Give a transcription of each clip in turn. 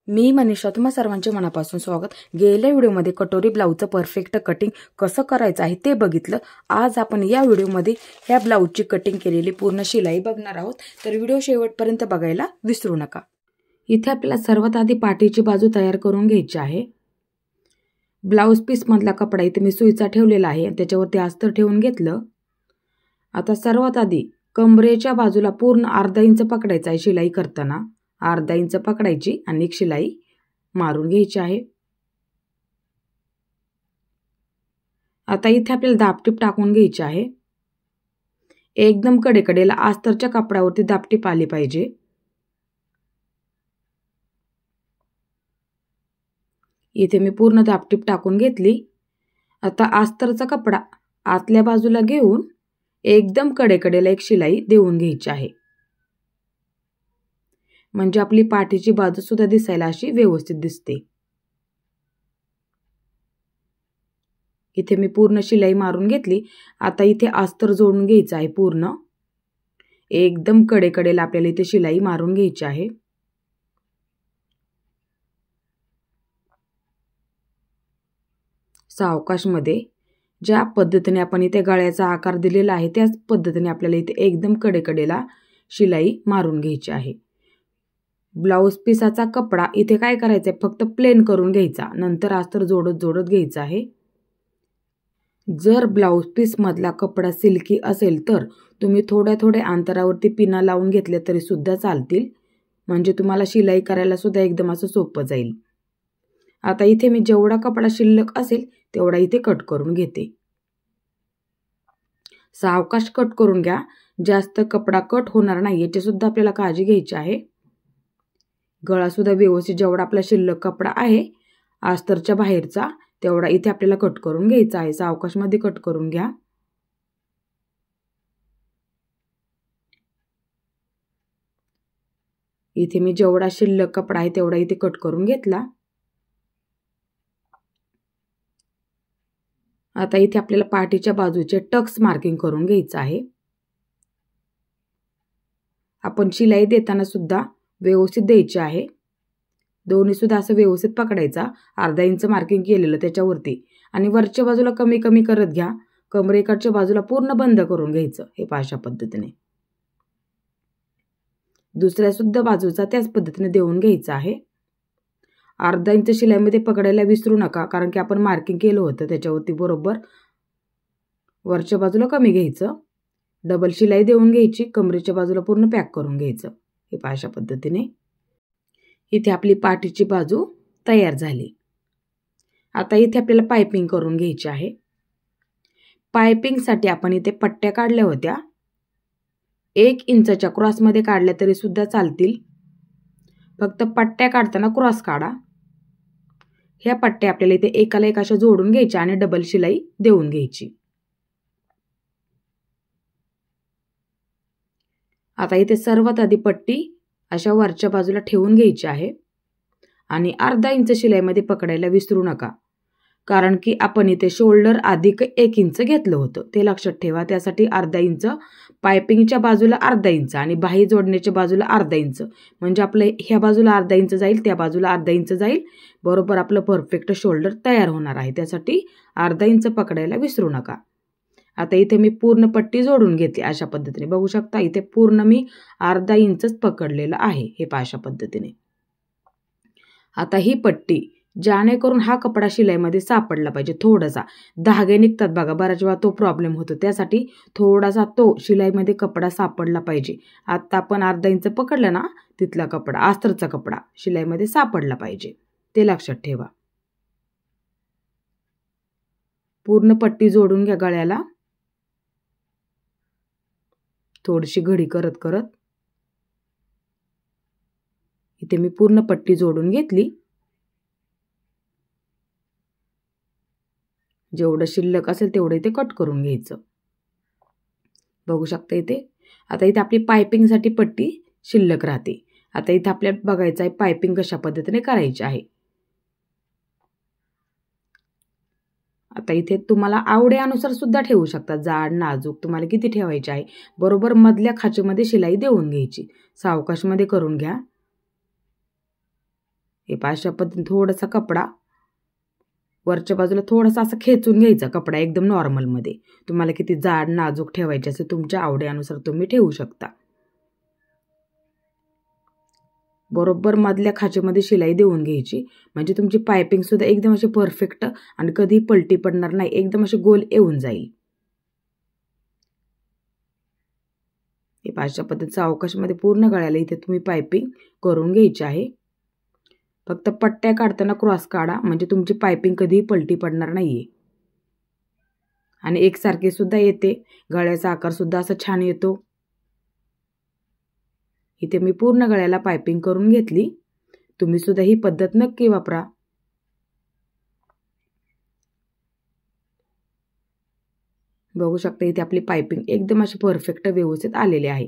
मी मनीषा तुम्हा सर्वांचे मनापासून स्वागत। गेल्या व्हिडिओमध्ये कटोरी ब्लाऊजचं परफेक्ट कटिंग कसं करायचं आहे ते बघितलं। आज आपण या व्हिडिओमध्ये ह्या ब्लाऊजची कटिंग केलेली पूर्ण शिलाई बघणार आहोत, तर व्हिडिओ शेवटपर्यंत बघायला विसरू नका। इथे आपल्याला सर्वात आधी पाठीची बाजू तयार करून घ्यायची आहे। ब्लाऊज पीस मधला कपडा इथे मी सुईचा ठेवलेला आहे, त्याच्यावरती अस्तर ठेवून घेतलं। आता सर्वात आधी कमरेच्या बाजूला पूर्ण अर्धा इंच पकडायचा आहे शिलाई करताना। अर्धा इंच पकडायची आणि एक शिलाई मारून घ्यायची आहे। आता इथे आपल्याला दाबटीप टाकून घ्यायची आहे। एकदम कडेकडेला अस्तरच्या कपड्यावरती दाबटीप आली पाहिजे। इथे मी पूर्ण दाबटीप टाकून घेतली। आता अस्तरचा कपडा आतल्या बाजूला घेऊन एकदम कडेकडेला एक शिलाई देऊन घ्यायची आहे, म्हणजे आपली पाठीची बाजू सुद्धा दिसायला अशी व्यवस्थित दिसते। इथे मी पूर्ण शिलाई मारून घेतली। आता इथे अस्तर जोडून घ्यायचं आहे। पूर्ण एकदम कडेकडेला आपल्याला इथे शिलाई मारून घ्यायची आहे। सावकाशमध्ये ज्या पद्धतीने आपण इथे गळ्याचा आकार दिलेला आहे त्याच पद्धतीने आपल्याला इथे एकदम कडेकडेला शिलाई मारून घ्यायची आहे। ब्लाऊज पीसाचा कपडा इथे काय करायचं आहे, फक्त प्लेन करून घ्यायचा, नंतर अस्तर जोडत जोडत घ्यायचा आहे। जर ब्लाऊज पीस मधला कपडा सिल्की असेल तर तुम्ही थोड्या थोड्या अंतरावरती पिना लावून घेतले तरी सुद्धा चालतील, म्हणजे तुम्हाला शिलाई करायला सुद्धा एकदम असं सोपं जाईल। आता इथे मी जेवढा कपडा शिल्लक असेल तेवढा इथे कट करून घेते। सावकाश कट करून घ्या, जास्त कपडा कट होणार नाही याची सुद्धा आपल्याला काळजी घ्यायची आहे। गळा सुद्धा व्यवस्थित जेवढा आपला शिल्लक कपडा आहे अस्तरच्या बाहेरचा तेवढा इथे आपल्याला कट करून घ्यायचा आहे। सावकाशमध्ये कट करून घ्या। इथे मी जेवढा शिल्लक कपडा आहे तेवढा इथे कट करून घेतला। आता इथे आपल्याला पाठीच्या बाजूचे टक्स मार्किंग करून घ्यायचं आहे। आपण शिलाई देताना सुद्धा व्यवस्थित द्यायची आहे। दोन्ही सुद्धा असं व्यवस्थित पकडायचा, अर्धा इंच मार्किंग केलेलं त्याच्यावरती, आणि वरच्या बाजूला कमी कमी करत घ्या। कमरेकडच्या बाजूला पूर्ण बंद करून घ्यायचं, हे अशा पद्धतीने। दुसऱ्या सुद्धा बाजूचा त्याच पद्धतीने देऊन घ्यायचा आहे। अर्धा इंच शिलाईमध्ये पकडायला विसरू नका, कारण की आपण मार्किंग केलं होतं त्याच्यावरती बरोबर वरच्या बाजूला कमी घ्यायचं, डबल शिलाई देऊन घ्यायची, कमरेच्या बाजूला पूर्ण पॅक करून घ्यायचं, हे अशा पद्धतीने। इथे आपली पाठीची बाजू तयार झाली। आता इथे आपल्याला पाइपिंग करून घ्यायची आहे। पाइपिंगसाठी आपण इथे पट्ट्या काढल्या होत्या, 1 इंचच्या क्रॉसमध्ये काढल्या तरी सुद्धा चालतील, फक्त पट्ट्या काढताना क्रॉस काढा। ह्या पट्ट्या आपल्याला इथे एकाला एक अशा जोडून घ्यायच्या आणि डबल शिलाई देऊन घ्यायची। आता इथे सर्वात आधी पट्टी अशा वरच्या बाजूला ठेवून घ्यायची आहे आणि अर्धा इंच शिलाईमध्ये पकडायला विसरू नका, कारण की आपण इथे शोल्डर अधिक 1 इंच घेतलं होतं, ते लक्षात ठेवा। त्यासाठी अर्धा इंच पाइपिंगच्या बाजूला, अर्धा इंच आणि बाही जोडण्याच्या बाजूला अर्धा इंच, म्हणजे आपलं ह्या बाजूला अर्धा इंच जाईल, त्या बाजूला अर्धा इंच जाईल, बरोबर आपलं परफेक्ट शोल्डर तयार होणार आहे। त्यासाठी अर्धा इंच पकडायला विसरू नका। आता इथे मी पूर्ण पट्टी जोडून घेते अशा पद्धतीने, बघू शकता इथे पूर्ण मी अर्धा इंचच पकडलेलं आहे, हे अशा पद्धतीने। आता ही पट्टी जेणेकरून हा कपडा शिलाईमध्ये सापडला पाहिजे, थोडासा धागे निघतात बघा, बऱ्याच वेळा तो प्रॉब्लेम होतो, त्यासाठी थोडासा तो शिलाईमध्ये कपडा सापडला पाहिजे। आता आपण अर्धा इंच पकडलं ना, तिथला कपडा अस्तरचा कपडा शिलाईमध्ये सापडला पाहिजे, ते लक्षात ठेवा। पूर्ण पट्टी जोडून घ्या गळ्याला, थोडीशी घडी करत करत। इथे मी पूर्ण पट्टी जोडून घेतली। जेवढं शिल्लक असेल तेवढं इथे कट करून घ्यायचं, बघू शकता इथे। आता इथे आपली पाइपिंगसाठी पट्टी शिल्लक राहते। आता इथे आपल्याला बघायचं आहे पाइपिंग कशा पद्धतीने करायची आहे। आता इथे तुम्हाला आवड्यानुसार सुद्धा ठेवू शकता, जाड नाजूक तुम्हाला किती ठेवायची आहे, बरोबर मधल्या खाचेमध्ये शिलाई देऊन घ्यायची। सावकाशमध्ये करून घ्या, हे पहा अशा पद्धतीने थोडासा कपडा वरच्या बाजूला थोडासा असं खेचून घ्यायचा कपडा एकदम नॉर्मलमध्ये. तुम्हाला किती जाड नाजूक ठेवायचे असेल तुमच्या आवडीनुसार तुम्ही ठेवू शकता. बरोबर मधल्या खाचेमध्ये शिलाई देऊन घ्यायची म्हणजे तुमची पायपिंग सुद्धा एकदम अशी परफेक्ट आणि कधी पलटी पडणार नाही, एकदम अशी गोल येऊन जाईल. हे अशा पद्धतीचा अवकाशमध्ये पूर्ण गळ्याला इथे तुम्ही पायपिंग करून घ्यायची आहे. फक्त पट्ट्या काढताना क्रॉस काढा म्हणजे तुमची पायपिंग कधीही पलटी पडणार नाहीये आणि एकसारखी सुद्धा येते. गळ्याचा आकार सुद्धा असा छान येतो. इथे मी पूर्ण गळ्याला पायपिंग करून घेतली. तुम्ही सुद्धा ही पद्धत नक्की वापरा. बघू शकता इथे आपली पायपिंग एकदम अशी परफेक्ट व्यवस्थित आलेली आहे.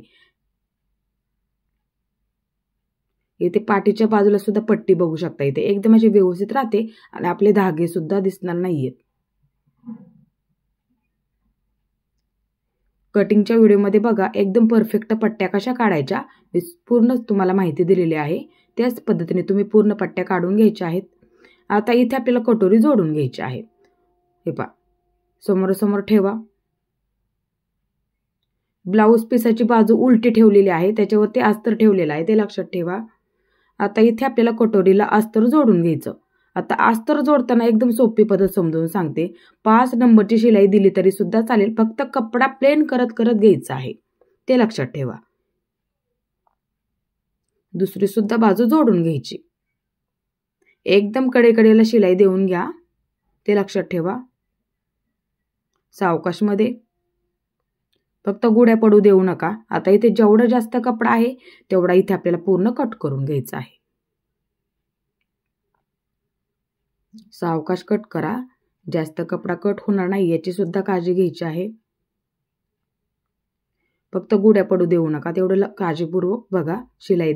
इथे पाठीच्या बाजूला सुद्धा पट्टी बघू शकता इथे एकदम अशी व्यवस्थित राहते आणि आपले धागे सुद्धा दिसणार नाहीयेत. कटिंगच्या व्हिडिओमध्ये बघा एकदम परफेक्ट पट्ट्या कशा काढायच्या पूर्ण तुम्हाला माहिती दिलेली आहे. त्याच पद्धतीने तुम्ही पूर्ण पट्ट्या काढून घ्यायच्या आहेत. आता इथे आपल्याला कटोरी जोडून घ्यायची आहे. हे पहा समोरासमोर ठेवा. ब्लाऊज पीसाची बाजू उलटी ठेवलेली आहे, त्याच्यावरती अस्तर ठेवलेलं आहे ते लक्षात ठेवा. आता इथे आपल्याला कटोरीला अस्तर जोडून घ्यायचं. आता अस्तर जोडताना एकदम सोपी पद्धत समजून सांगते. 5 नंबरची शिलाई दिली तरी सुद्धा चालेल, फक्त कपडा प्लेन करत करत घ्यायचा आहे ते लक्षात ठेवा. दुसरी सुद्धा बाजू जोडून घ्यायची. एकदम कडेकडेला शिलाई देऊन घ्या ते लक्षात ठेवा. सावकाशमध्ये फक्त गुड्या पडू देऊ नका. आता इथे जेवढा जास्त कपडा आहे तेवढा इथे आपल्याला पूर्ण कट करून घ्यायचा आहे. सावकाश कट करा, जास्त कपडा कट होणार नाही याची सुद्धा काळजी घ्यायची आहे. फक्त गुड्या पडू देऊ नका, तेवढं काळजीपूर्वक बघा. शिलाई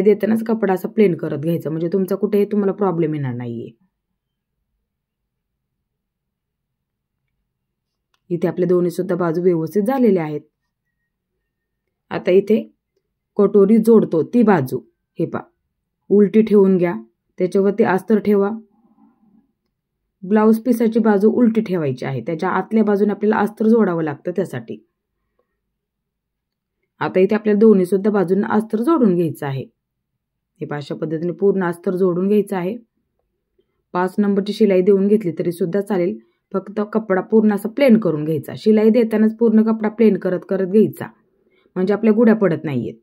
देतानाच कपडा असा प्लेन करत घ्यायचा म्हणजे तुमचा कुठेही तुम्हाला प्रॉब्लेम येणार नाहीये. इथे आपल्या दोन्ही सुद्धा बाजू व्यवस्थित झालेल्या आहेत. आता इथे कटोरी जोडतो ती बाजू हे पहा उलटी ठेवून घ्या, त्याच्यावरती अस्तर ठेवा. ब्लाऊज पीसाची बाजू उलटी ठेवायची आहे, त्याच्या आतल्या बाजूने आपल्याला अस्तर जोडावं लागतं त्यासाठी. आता इथे आपल्याला दोन्ही सुद्धा बाजूंना अस्तर जोडून घ्यायचं आहे. हे पहा अशा पद्धतीने पूर्ण अस्तर जोडून घ्यायचं आहे. 5 नंबरची शिलाई देऊन घेतली तरी सुद्धा चालेल, फक्त कपडा पूर्ण असा प्लेन करून घ्यायचा. शिलाई देतानाच पूर्ण कपडा प्लेन करत करत घ्यायचा म्हणजे आपल्या गुड्या पडत नाहीयेत.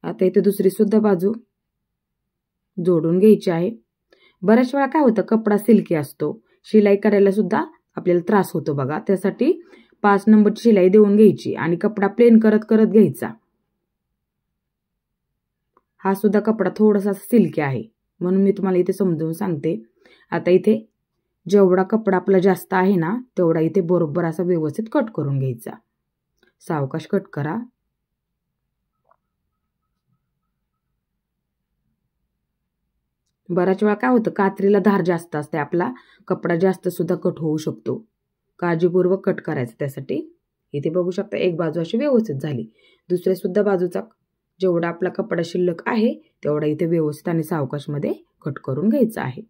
आता इथे दुसरी सुद्धा बाजू जोडून घ्यायची आहे. बऱ्याच वेळा काय होतं कपडा सिल्की असतो, शिलाई करायला सुद्धा आपल्याला त्रास होतो बघा. त्यासाठी 5 नंबरची शिलाई देऊन घ्यायची आणि कपडा प्लेन करत करत घ्यायचा. हा सुद्धा कपडा थोडासा सिल्की आहे म्हणून मी तुम्हाला इथे समजावून सांगते. आता इथे जेवढा कपडा आपला जास्त आहे ना तेवढा इथे बरोबर असा व्यवस्थित कट करून घ्यायचा. सावकाश कट करा. बऱ्याच वेळा काय होतं कात्रीला धार जास्त असते, आपला कपडा जास्त सुद्धा कट होऊ शकतो. काळजीपूर्वक कट करायचं त्यासाठी. इथे बघू शकता एक बाजू अशी व्यवस्थित झाली. दुसऱ्या सुद्धा बाजूचा जेवढा आपला कपडा शिल्लक आहे तेवढा इथे व्यवस्थित आणि सावकाशमध्ये कट करून घ्यायचा आहे.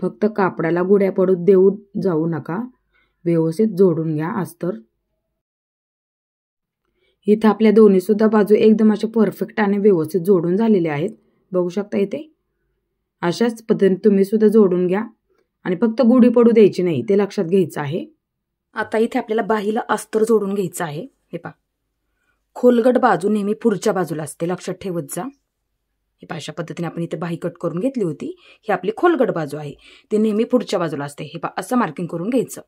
फक्त कापडाला गुड्या पडू देऊ जाऊ नका, व्यवस्थित जोडून घ्या अस्तर. इथे आपल्या दोन्ही सुद्धा बाजू एकदम अशा परफेक्ट आणि व्यवस्थित जोडून झालेल्या आहेत. बघू शकता इथे अशाच पद्धतीने तुम्ही सुद्धा जोडून घ्या आणि फक्त गुढी पडू द्यायची नाही ते लक्षात घ्यायचं आहे. आता इथे आपल्याला बाहीला अस्तर जोडून घ्यायचं आहे. हे पहा खोलगट बाजू नेहमी पुढच्या बाजूला असते, लक्षात ठेवत जा. हे पहा अशा पद्धतीने आपण इथे बाही कट करून घेतली होती. ही आपली खोलगट बाजू आहे, ती नेहमी पुढच्या बाजूला असते. हे पहा असं मार्किंग करून घ्यायचं.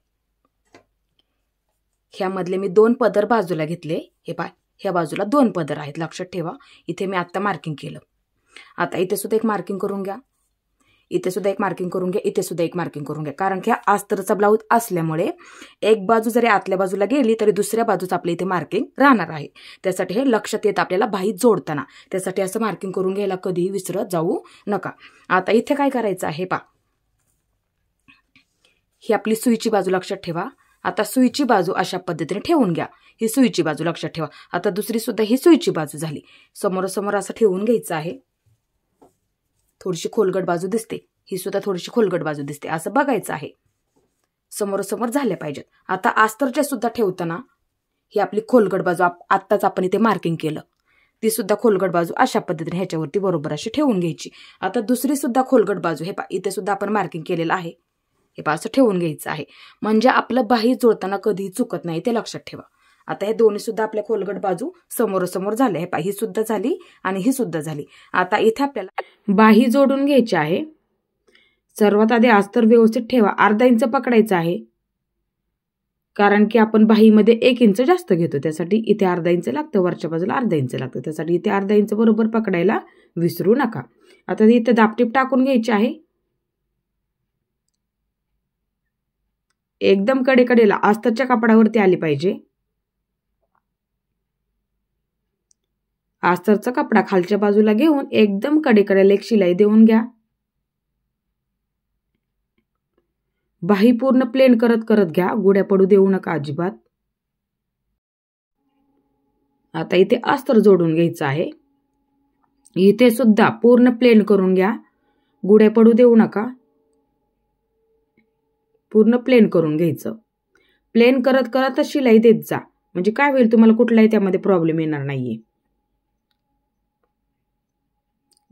ह्यामधले मी 2 पदर बाजूला घेतले. हे पहा ह्या बाजूला 2 पदर आहेत, लक्षात ठेवा. इथे मी आता मार्किंग केलं. आता इथे सुद्धा एक मार्किंग करून घ्या, इथे सुद्धा एक मार्किंग करून घ्या, इथे सुद्धा एक मार्किंग करून घ्या. कारण की हा अस्तरचा ब्लाऊज असल्यामुळे एक बाजू जरी आतल्या बाजूला गेली तरी दुसऱ्या बाजूच आपल्या इथे मार्किंग राहणार आहे. त्यासाठी हे लक्षात येतं आपल्याला बाही जोडताना. त्यासाठी असं मार्किंग करून घ्यायला कधीही विसरत जाऊ नका. आता इथे काय करायचं आहे पहा ही आपली सुईची बाजू लक्षात ठेवा. आता सुईची बाजू अशा पद्धतीने ठेवून घ्या. ही सुईची बाजू लक्षात ठेवा. आता दुसरी सुद्धा ही सुईची बाजू झाली. समोरासमोर असं ठेवून घ्यायचं आहे. थोडीशी खोलगट बाजू दिसते, ही सुद्धा थोडीशी खोलगट बाजू दिसते, असं बघायचं आहे. समोरासमोर झाल्या पाहिजेत. आता अस्तरच्या सुद्धा ठेवताना ही आपली खोलगट बाजू आत्ताच आपण इथे मार्किंग केलं, ती सुद्धा खोलगट बाजू अशा पद्धतीने ह्याच्यावरती बरोबर अशी ठेवून घ्यायची. आता दुसरी सुद्धा खोलगट बाजू हे इथे सुद्धा आपण मार्किंग केलेलं आहे, हे असं ठेवून घ्यायचं आहे. म्हणजे आपलं बाही जोडताना कधीही चुकत नाही, ते लक्षात ठेवा. आता हे दोन्ही सुद्धा आपल्या खोलगट बाजू समोरासमोर झाले. हे ही सुद्धा झाली आणि ही सुद्धा झाली. आता इथे आपल्याला बाही जोडून घ्यायची आहे. सर्वात आधी अस्तर व्यवस्थित ठेवा. अर्धा इंच पकडायचं आहे, कारण की आपण बाहीमध्ये 1 इंच जास्त घेतो, त्यासाठी इथे अर्धा इंच लागतं, वरच्या बाजूला अर्धा इंच लागतं, त्यासाठी इथे अर्धा इंच बरोबर पकडायला विसरू नका. आता इथे दापटीप टाकून घ्यायची आहे. एकदम कडेकडेला अस्तरच्या कापडावरती आली पाहिजे. अस्तरचा कपडा खालच्या बाजूला घेऊन एकदम कडेकडेला एक शिलाई देऊन घ्या. बाही पूर्ण प्लेन करत करत घ्या, गुड्या पडू देऊ नका अजिबात. आता इथे अस्तर जोडून घ्यायचं आहे. इथे सुद्धा पूर्ण प्लेन करून घ्या, गुड्या पडू देऊ नका. पूर्ण प्लेन करून घ्यायचं. प्लेन करत करत शिलाई देत जा, म्हणजे काय होईल, तुम्हाला कुठलाही त्यामध्ये प्रॉब्लेम येणार नाहीये.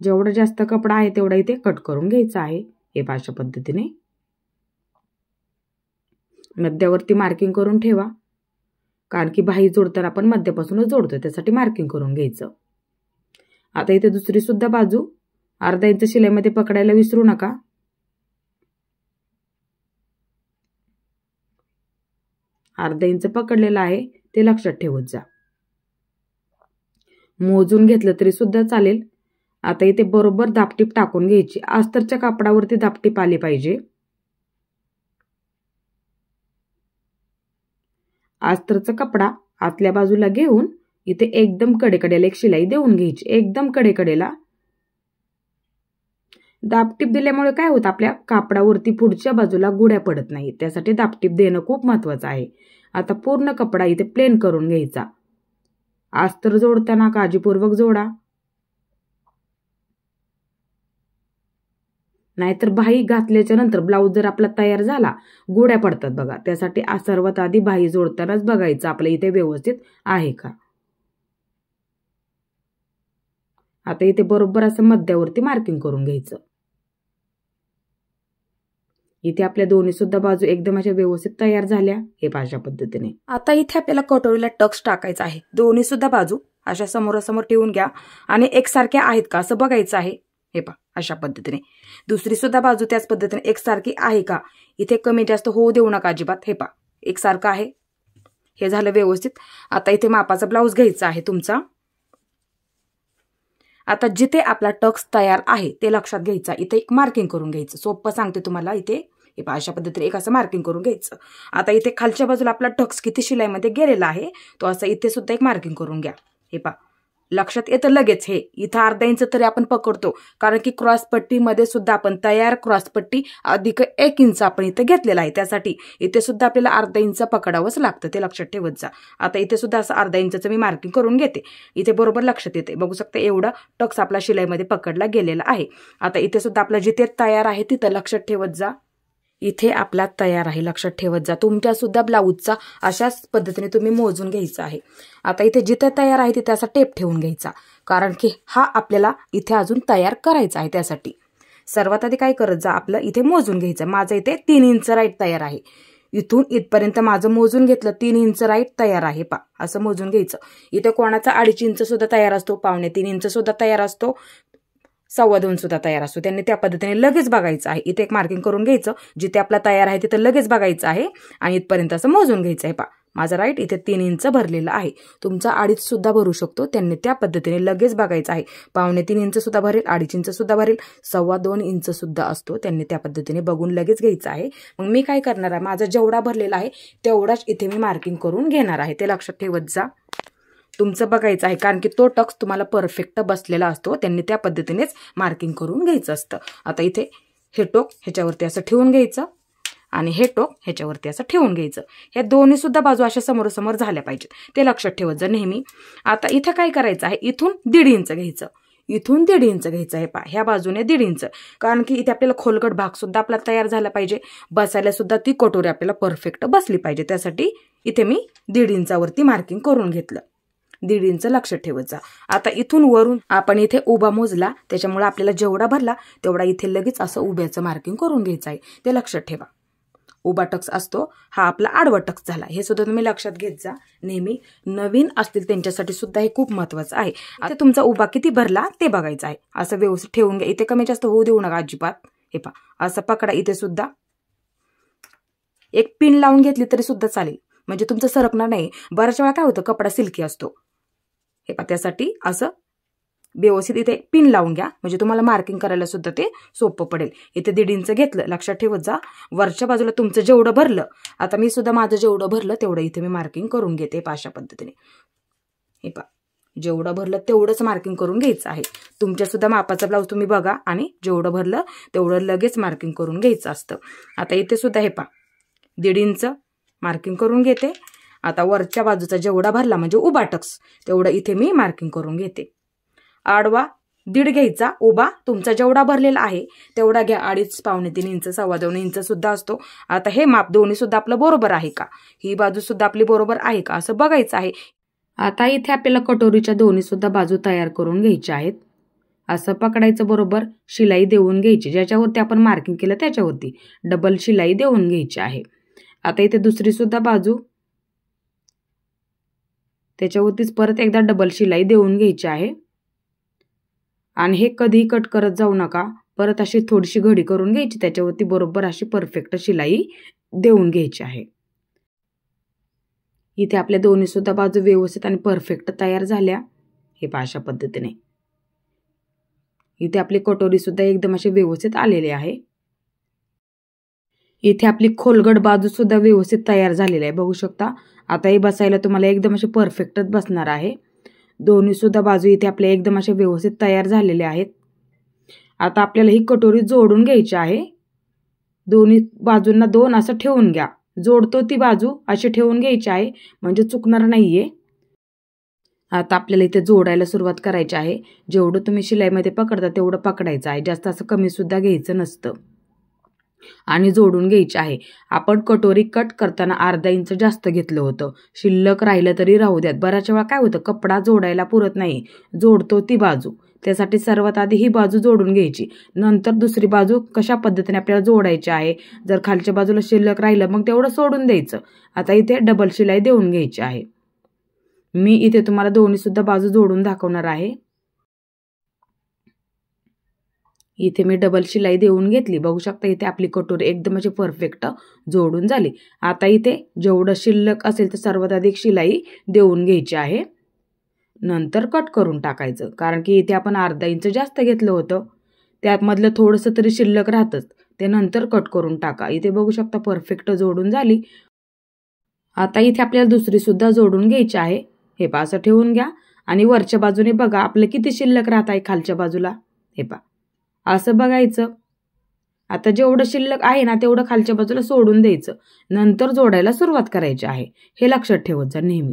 जेवढा जास्त कपडा आहे तेवढा इथे कट करून घ्यायचा आहे. हे अशा पद्धतीने मध्यावरती मार्किंग करून ठेवा, कारण की बाही जोडताना आपण मध्यापासूनच जोडतो, त्यासाठी मार्किंग करून घ्यायचं. आता इथे दुसरी सुद्धा बाजू अर्धा इंच शिलाईमध्ये पकडायला विसरू नका. अर्धा इंच पकडलेलं आहे ते लक्षात ठेवत जा. मोजून घेतलं तरी सुद्धा चालेल. आता इथे बरोबर दापटीप टाकून घ्यायची. अस्तरच्या कापडावरती दापटीप आली पाहिजे. अस्तरचा कपडा आतल्या बाजूला घेऊन इथे एकदम कडेकडेला एक शिलाई देऊन घ्यायची. एकदम कडेकडेला दापटीप दिल्यामुळे काय होतं, आपल्या कापडावरती पुढच्या बाजूला गुड्या पडत नाही, त्यासाठी दापटीप देणं खूप महत्वाचं आहे. आता पूर्ण कपडा इथे प्लेन करून घ्यायचा. अस्तर जोडताना काळजीपूर्वक जोडा, नाहीतर बाही घातल्याच्या नंतर ब्लाऊज जर आपला तयार झाला गोड्या पडतात बघा. त्यासाठी सर्वात आधी बाही जोडतानाच बघायचं आपल्या इथे व्यवस्थित आहे का. आता इथे बरोबर असं मध्यावरती मार्किंग करून घ्यायचं. इथे आपल्या दोन्ही सुद्धा बाजू एकदम अशा व्यवस्थित तयार झाल्या. हे अशा पद्धतीने आता इथे आपल्याला कटोरीला टक्स टाकायचा आहे. दोन्ही सुद्धा बाजू अशा समोरासमोर ठेवून घ्या आणि एकसारख्या आहेत का असं बघायचं आहे. हे अशा पद्धतीने दुसरी सुद्धा बाजू त्याच पद्धतीने एकसारखी आहे का, इथे कमी जास्त होऊ देऊ नका अजिबात. हे एकसारखं आहे. हे झालं व्यवस्थित. आता इथे मापाचा ब्लाऊज घ्यायचा आहे तुमचा. आता जिथे आपला टक्स तयार आहे ते लक्षात घ्यायचा. इथे एक मार्किंग करून घ्यायचं. सोपं सांगते तुम्हाला. इथे हे अशा पद्धतीने एक असं मार्किंग करून घ्यायचं. आता इथे खालच्या बाजूला आपला टक्स किती शिलाईमध्ये गेलेला आहे तो असं इथे सुद्धा एक मार्किंग करून घ्या. हे लक्षात येतं लगेच. हे इथं अर्धा इंच तरी आपण पकडतो, कारण की क्रॉस पट्टीमध्ये सुद्धा आपण तयार क्रॉस पट्टी अधिक 1 इंच आपण इथे घेतलेला आहे, त्यासाठी इथे सुद्धा आपल्याला अर्धा इंच पकडावंच लागतं, ते लक्षात ठेवत जा. आता इथे सुद्धा असं अर्धा इंचचं मी मार्किंग करून घेते. इथे बरोबर लक्षात येते. बघू शकता एवढा टक्स आपला शिलाईमध्ये पकडला गेलेला आहे. आता इथे सुद्धा आपला जिथे तयार आहे तिथं लक्षात ठेवत जा. इथे आपला तयार आहे लक्षात ठेवत जा. तुमच्या सुद्धा ब्लाऊजचा अशाच पद्धतीने तुम्ही मोजून घ्यायचा आहे. आता इथे जिथे तयार आहे तिथे असा टेप ठेवून घ्यायचा, कारण की हा आपल्याला इथे अजून तयार करायचा आहे. त्यासाठी सर्वात आधी काय करत जा, आपलं इथे मोजून घ्यायचं. माझं इथे 3 इंच राईट तयार आहे. इथून इथपर्यंत माझं मोजून घेतलं 3 इंच राईट तयार आहे. असं मोजून घ्यायचं. इथे कोणाचा 2.5 इंच सुद्धा तयार असतो, 2.25 इंच सुद्धा तयार असतो, 2.25 सुद्धा तयार असतो. त्यांनी त्या पद्धतीने लगेच बघायचं आहे. इथे एक मार्किंग करून घ्यायचं. जिथे आपला तयार आहे तिथे लगेच बघायचं आहे आणि इथपर्यंत असं मोजून घ्यायचं आहे. माझा राईट इथे 3 इंच भरलेला आहे. तुमचा 2.5 सुद्धा भरू शकतो. त्यांनी त्या पद्धतीने लगेच बघायचं आहे. 2.25 इंच सुद्धा भरेल, 2.5 इंच सुद्धा भरेल, 2.25 इंच सुद्धा असतो. त्यांनी त्या पद्धतीने बघून लगेच घ्यायचं आहे. मग मी काय करणार आहे, माझा जेवढा भरलेला आहे तेवढाच इथे मी मार्किंग करून घेणार आहे. ते लक्षात ठेवत जा. तुमचं बघायचं आहे, कारण की तो टक्स तुम्हाला परफेक्ट बसलेला असतो. त्यांनी त्या पद्धतीनेच मार्किंग करून घ्यायचं असतं. आता इथे हे टोक ह्याच्यावरती असं ठेवून घ्यायचं आणि हे टोक ह्याच्यावरती असं ठेवून घ्यायचं। ह्या दोन्ही सुद्धा बाजू अशा समोरासमोर झाल्या पाहिजेत, ते लक्षात ठेवत जा नेहमी। आता इथं काय करायचं आहे, इथून 1.5 इंच घ्यायचं, इथून 1.5 इंच घ्यायचं आहे पहा, ह्या बाजूने 1.5 इंच, कारण की इथे आपल्याला खोलगट भाग सुद्धा आपला तयार झाला पाहिजे, बसायला सुद्धा ती कटोरी आपल्याला परफेक्ट बसली पाहिजे, त्यासाठी इथे मी 1.5 इंचावरती मार्किंग करून घेतलं। 1.5 इंच लक्षात ठेवत जा। आता इथून वरून आपण इथे उभा मोजला, त्याच्यामुळे आपल्याला जेवढा भरला तेवढा इथे लगेच असं उभ्याचं मार्किंग करून घ्यायचं आहे, ते लक्षात ठेवा। उभा टक्स असतो हा आपला आडवा टक्स झाला, हे सुद्धा तुम्ही लक्षात घेत जा नेहमी। नवीन असतील त्यांच्यासाठी सुद्धा हे खूप महत्वाचं आहे। आता तुमचा उभा किती भरला ते बघायचं आहे, असं व्यवस्थित ठेवून घ्या, इथे कमी जास्त होऊ देऊ नका अजिबात। हे पहा असं पकडा, इथे सुद्धा एक पिन लावून घेतली तरी सुद्धा चालेल, म्हणजे तुमचं सरकणार नाही। बऱ्याच वेळा काय होतं, कपडा सिल्की असतो, हे पहा त्यासाठी असं व्यवस्थित इथे पिन लावून घ्या, म्हणजे तुम्हाला मार्किंग करायला सुद्धा ते सोपं पडेल। इथे 1.5 इंच घेतलं, लक्षात ठेवत जा। वरच्या बाजूला तुमचं जेवढं भरलं, आता मी सुद्धा माझं जेवढं भरलं तेवढं इथे मी मार्किंग करून घेते अशा पद्धतीने। हे पहा जेवढं भरलं तेवढंच मार्किंग करून घ्यायचं आहे। तुमच्या सुद्धा मापाचा ब्लाऊज तुम्ही बघा आणि जेवढं भरलं तेवढं लगेच मार्किंग करून घ्यायचं असतं। आता इथे सुद्धा हे पहा 1.5 इंच मार्किंग करून घेते। आता वरच्या बाजूचा जेवढा भरला म्हणजे उभा टक्स, तेवढं इथे मी मार्किंग करून घेते। आडवा 1.5 घ्यायचा, उभा तुमचा जेवढा भरलेला आहे तेवढा घ्या, 2.5 पावणे 3 इंच 2.25 इंच सुद्धा असतो। आता हे माप दोन्ही सुद्धा आपलं बरोबर आहे का, ही बाजू सुद्धा आपली बरोबर आहे का असं बघायचं आहे। आता इथे आपल्याला कटोरीच्या दोन्ही सुद्धा बाजू तयार करून घ्यायच्या आहेत। असं पकडायचं, बरोबर शिलाई देऊन घ्यायची, ज्याच्यावरती आपण मार्किंग केलं त्याच्यावरती डबल शिलाई देऊन घ्यायची आहे। आता इथे दुसरी सुद्धा बाजू, त्याच्यावरतीच परत एकदा डबल शिलाई देऊन घ्यायची आहे। आणि हे कधी कट करत जाऊ नका, परत अशी थोडीशी घडी करून घ्यायची, त्याच्यावरती बरोबर अशी परफेक्ट शिलाई देऊन घ्यायची आहे। इथे आपल्या दोन्ही सुद्धा बाजू व्यवस्थित आणि परफेक्ट तयार झाल्या, हे पहा अशा पद्धतीने। इथे आपली कटोरी सुद्धा एकदम अशी व्यवस्थित आलेली आहे। इथे आपली खोलगट बाजू सुद्धा व्यवस्थित तयार झालेली आहे, बघू शकता। आता हे बसायला तुम्हाला एकदम अशी परफेक्टच बसणार आहे। दोन्ही सुद्धा बाजू इथे आपल्या एकदम अशा व्यवस्थित तयार झालेल्या आहेत। आता आपल्याला ही कटोरी जोडून घ्यायची आहे, दोन्ही बाजूंना 2 असं ठेवून घ्या, जोडतो ती बाजू अशी ठेवून घ्यायची आहे, म्हणजे चुकणार नाहीये। आता आपल्याला इथे जोडायला सुरुवात करायची आहे, जेवढं तुम्ही शिलाईमध्ये पकडता तेवढं पकडायचं आहे, जास्त असं कमी सुद्धा घ्यायचं नसतं आणि जोडून घ्यायची आहे। आपण कटोरी कट करताना 1/2 इंच जास्त घेतलं होतं, शिल्लक राहिलं तरी राहू द्यात, बऱ्याच वेळा काय होतं कपडा जोडायला पुरत नाही, जोडतो ती बाजू, त्यासाठी सर्वात आधी ही बाजू जोडून घ्यायची, नंतर दुसरी बाजू कशा पद्धतीने आपल्याला जोडायची आहे। जर खालच्या बाजूला शिल्लक राहिलं मग तेवढं सोडून द्यायचं। आता इथे डबल शिलाई देऊन घ्यायची आहे, मी इथे तुम्हाला दोन्ही सुद्धा बाजू जोडून दाखवणार आहे। इथे मी डबल शिलाई देऊन घेतली, बघू शकता। इथे आपली कटोरी एकदम अशी परफेक्ट जोडून झाली। आता इथे जेवढं शिल्लक असेल तर सर्वात अधिक शिलाई देऊन घ्यायची आहे, नंतर कट करून टाकायचं, कारण की इथे आपण 1/2 इंच जास्त घेतलं होतं, त्यामधलं थोडंसं तरी शिल्लक राहतच, ते नंतर कट करून टाका। इथे बघू शकता परफेक्ट जोडून झाली। आता इथे आपल्याला दुसरी सुद्धा जोडून घ्यायची आहे, हे पहा असं ठेवून घ्या आणि वरच्या बाजूने बघा आपलं किती शिल्लक राहत आहे खालच्या बाजूला, हे पहा असं बघायचं। आता जेवढं शिल्लक आहे ना तेवढं खालच्या बाजूला सोडून द्यायचं, नंतर जोडायला सुरुवात करायची आहे, हे लक्षात ठेवत जा नेहमी,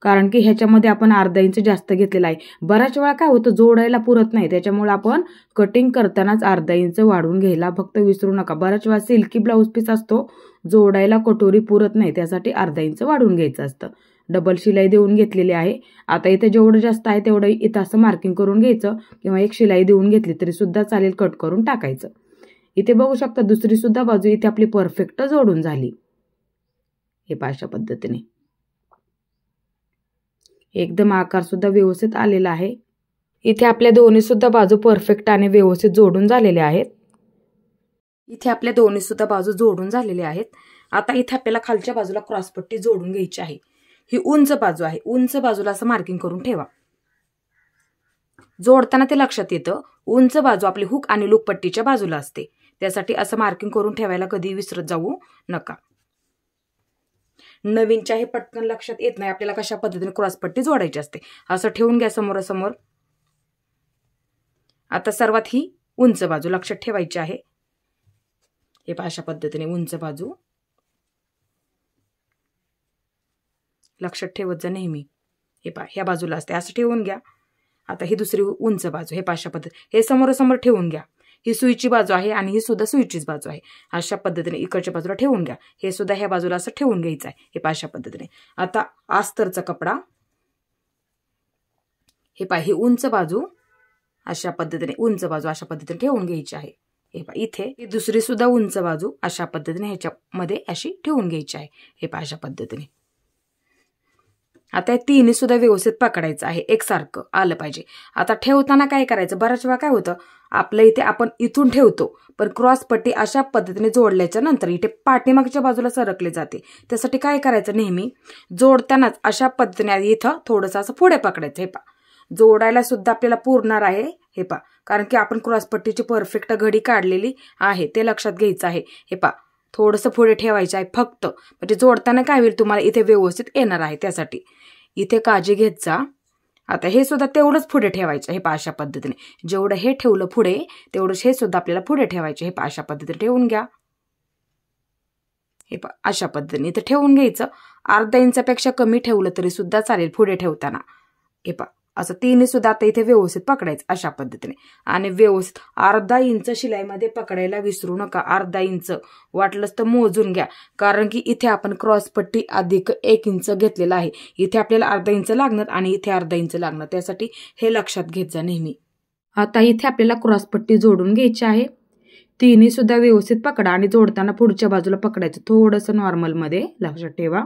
कारण की ह्याच्यामध्ये आपण 1/2 इंच जास्त घेतलेला आहे। बऱ्याच वेळा काय होतं जोडायला पुरत नाही, त्याच्यामुळे आपण कटिंग करतानाच 1/2 इंच वाढवून घ्यायला फक्त विसरू नका। बऱ्याच वेळा सिल्की ब्लाऊज पीस असतो, जोडायला कटोरी पुरत नाही, त्यासाठी 1/2 इंच वाढवून घ्यायचं असतं। डबल शिलाई देऊन घेतलेली आहे। आता इथे जेवढं जास्त आहे तेवढं इथं असं मार्किंग करून घ्यायचं, किंवा एक शिलाई देऊन घेतली तरी सुद्धा चालेल, कट करून टाकायचं। इथे बघू शकता दुसरी सुद्धा बाजू इथे आपली परफेक्ट जोडून झाली, हे पहा अशा पद्धतीने एकदम आकार सुद्धा व्यवस्थित आलेला आहे। इथे आपल्या दोन्ही सुद्धा बाजू परफेक्ट आणि व्यवस्थित जोडून झालेल्या आहेत। इथे आपल्या दोन्ही सुद्धा बाजू जोडून झालेल्या आहेत। आता इथे आपल्याला खालच्या बाजूला क्रॉसपट्टी जोडून घ्यायची आहे, ही उंच बाजू आहे, उंच बाजूला असं मार्किंग करून ठेवा। जोडताना ते लक्षात येतं, उंच बाजू आपली हुक आणि लूप पट्टीच्या बाजूला असते, त्यासाठी असं मार्किंग करून ठेवायला कधी विसरत जाऊ नका। नवीनच्या हे पटकन लक्षात येत नाही आपल्याला कशा पद्धतीने क्रॉसपट्टी जोडायची असते, असं ठेवून घ्या समोरासमोर। आता सर्वात ही उंच बाजू लक्षात ठेवायची आहे, हे पहा अशा पद्धतीने उंच बाजू लक्षात ठेवत जा नेहमी. हे पहा ह्या बाजूला असते असं ठेवून घ्या. आता ही दुसरी उंच बाजू हे पहा अशा पद्धती हे समोरासमोर ठेवून घ्या. ही सुईची बाजू आहे आणि ही सुद्धा सुईचीच बाजू आहे. अशा पद्धतीने इकडच्या बाजूला ठेवून घ्या. हे सुद्धा ह्या बाजूला असं ठेवून घ्यायचं आहे. हे पहा अशा पद्धतीने. आता अस्तरचा कपडा हे पहा ही उंच बाजू अशा पद्धतीने उंच बाजू अशा पद्धतीने ठेवून घ्यायची आहे. हे पहा इथे ही दुसरी सुद्धा उंच बाजू अशा पद्धतीने ह्याच्यामध्ये अशी ठेवून घ्यायची आहे. हे पहा अशा पद्धतीने. आता हे तिन्ही सुद्धा व्यवस्थित पकडायचं आहे. एकसारखं आलं पाहिजे. आता ठेवताना काय करायचं, बऱ्याच वेळा काय होतं आपल्या इथे आपण इथून ठेवतो पण क्रॉस पट्टी अशा पद्धतीने जोडल्याच्या नंतर इथे पाठीमागच्या बाजूला सरकले जाते. त्यासाठी काय करायचं, नेहमी जोडतानाच अशा पद्धतीने इथं थोडंसं असं पुढे पकडायचं. हे पहा जोडायला सुद्धा आपल्याला पुरणार आहे. हे पहा कारण की आपण क्रॉस पट्टीची परफेक्ट घडी काढलेली आहे ते लक्षात घ्यायचं आहे. हे पहा थोडंसं पुढे ठेवायचं आहे फक्त, म्हणजे जोडताना काय होईल तुम्हाला इथे व्यवस्थित येणार आहे. त्यासाठी इथे काळजी घेत जा. आता हे सुद्धा तेवढंच पुढे ठेवायचं. हे पहा अशा पद्धतीने जेवढं हे ठेवलं पुढे तेवढंच हे सुद्धा आपल्याला पुढे ठेवायचे. हे पहा अशा पद्धतीने ठेवून घ्या. हे पहा अशा पद्धतीने इथे ठेवून घ्यायचं. अर्धा इंचापेक्षा कमी ठेवलं तरी सुद्धा चालेल पुढे ठेवताना. हे पहा असं तिन्ही सुद्धा आता इथे व्यवस्थित पकडायचं अशा पद्धतीने. आणि व्यवस्थित अर्धा इंच शिलाईमध्ये पकडायला विसरू नका. अर्धा इंच वाटलंच तर मोजून घ्या, कारण की इथे आपण क्रॉस पट्टी अधिक 1 इंच घेतलेला आहे. इथे आपल्याला अर्धा इंच लागणार आणि इथे अर्धा इंच लागणार. त्यासाठी हे लक्षात घेत जा नेहमी. आता इथे आपल्याला क्रॉस पट्टी जोडून घ्यायची आहे. तिन्ही सुद्धा व्यवस्थित पकडा आणि जोडताना पुढच्या बाजूला पकडायचं थोडंसं नॉर्मलमध्ये. लक्षात ठेवा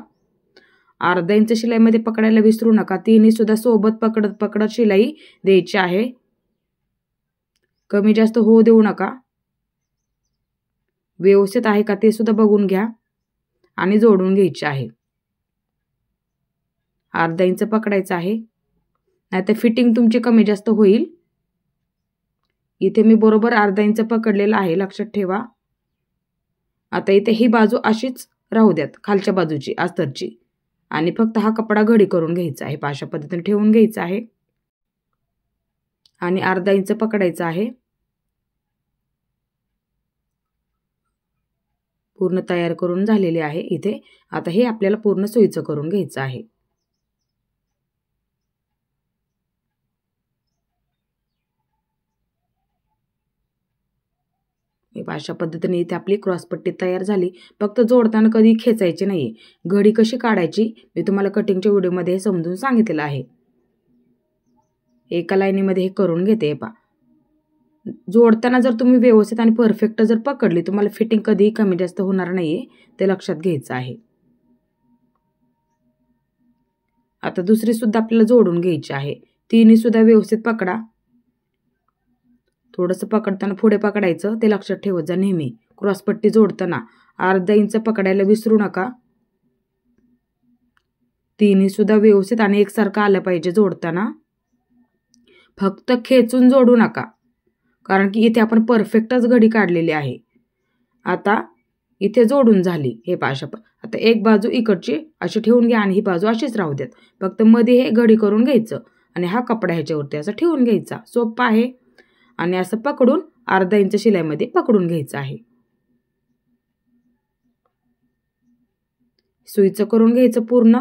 अर्धा इंच शिलाईमध्ये पकडायला विसरू नका. तिन्ही सुद्धा सोबत पकडत पकडत शिलाई द्यायची आहे. कमी जास्त होऊ देऊ नका. व्यवस्थित आहे का ते सुद्धा बघून घ्या आणि जोडून घ्यायचे आहे. अर्धा इंच पकडायचं आहे, नाहीतर फिटिंग तुमची कमी जास्त होईल. इथे मी बरोबर अर्धा इंच पकडलेला आहे, लक्षात ठेवा. आता इथे ही बाजू अशीच राहू द्यात खालच्या बाजूची अस्तरची, आणि फक्त हा कपडा घडी करून घ्यायचा आहे. अशा पद्धतीने ठेवून घ्यायचा आहे आणि अर्धा इंच पकडायचा आहे. पूर्ण तयार करून झालेले आहे इथे. आता हे आपल्याला पूर्ण सोयीचं करून घ्यायचं आहे. अशा पद्धतीने इथे आपली क्रॉसपट्टी तयार झाली. फक्त जोडताना कधी खेचायची नाहीये. घडी कशी काढायची मी तुम्हाला कटिंगच्या व्हिडिओमध्ये समजून सांगितलेलं आहे. एका लाईनीमध्ये हे करून घेते. पहा जोडताना जर तुम्ही व्यवस्थित आणि परफेक्ट जर पकडली तुम्हाला फिटिंग कधीही कमी जास्त होणार नाहीये, ते लक्षात घ्यायचं आहे. आता दुसरी सुद्धा आपल्याला जोडून घ्यायची आहे. तिन्ही सुद्धा व्यवस्थित पकडा. थोडंसं पकडताना पुढे पकडायचं ते लक्षात ठेवत जा नेहमी. क्रॉसपट्टी जोडताना अर्धा इंच पकडायला विसरू नका. तिन्ही सुद्धा व्यवस्थित आणि एकसारखं आलं पाहिजे जोडताना. फक्त खेचून जोडू नका, कारण की इथे आपण परफेक्टच घडी काढलेली आहे. आता इथे जोडून झाली. हे पाशा आता एक बाजू इकडची अशी ठेवून घ्या आणि ही बाजू अशीच राहू द्यात. फक्त मध्ये हे घडी करून घ्यायचं आणि हा कपडा ह्याच्यावरती असं ठेवून घ्यायचा. सोपं आहे. आणि असं पकडून अर्धा इंच शिलाईमध्ये पकडून घ्यायचं आहे. सुईचं करून घ्यायचं पूर्ण.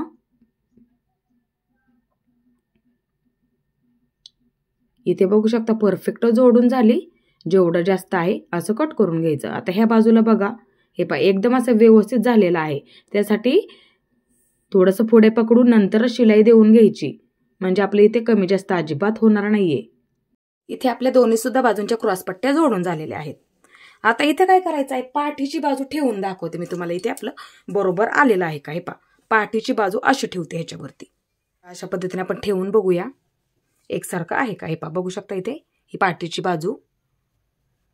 इथे बघू शकता परफेक्ट जोडून झाली. जेवढं जास्त आहे असं कट करून घ्यायचं. आता ह्या बाजूला बघा, हे पहा एकदम असं व्यवस्थित झालेलं आहे. त्यासाठी थोडंसं पुढे पकडून नंतर शिलाई देऊन घ्यायची, म्हणजे आपल्या इथे कमी जास्त अजिबात होणार नाहीये. इथे आपल्या दोन्ही सुद्धा बाजूंच्या क्रॉसपट्ट्या जोडून झालेल्या आहेत. आता इथे काय करायचं आहे, पाठीची बाजू ठेवून दाखवते मी तुम्हाला. इथे आपलं बरोबर आलेलं आहे का. हे पहा पाठीची बाजू अशी ठेवते ह्याच्यावरती. अशा पद्धतीने आपण ठेवून बघूया एकसारखं आहे का. हे पहा बघू शकता इथे ही पाठीची बाजू.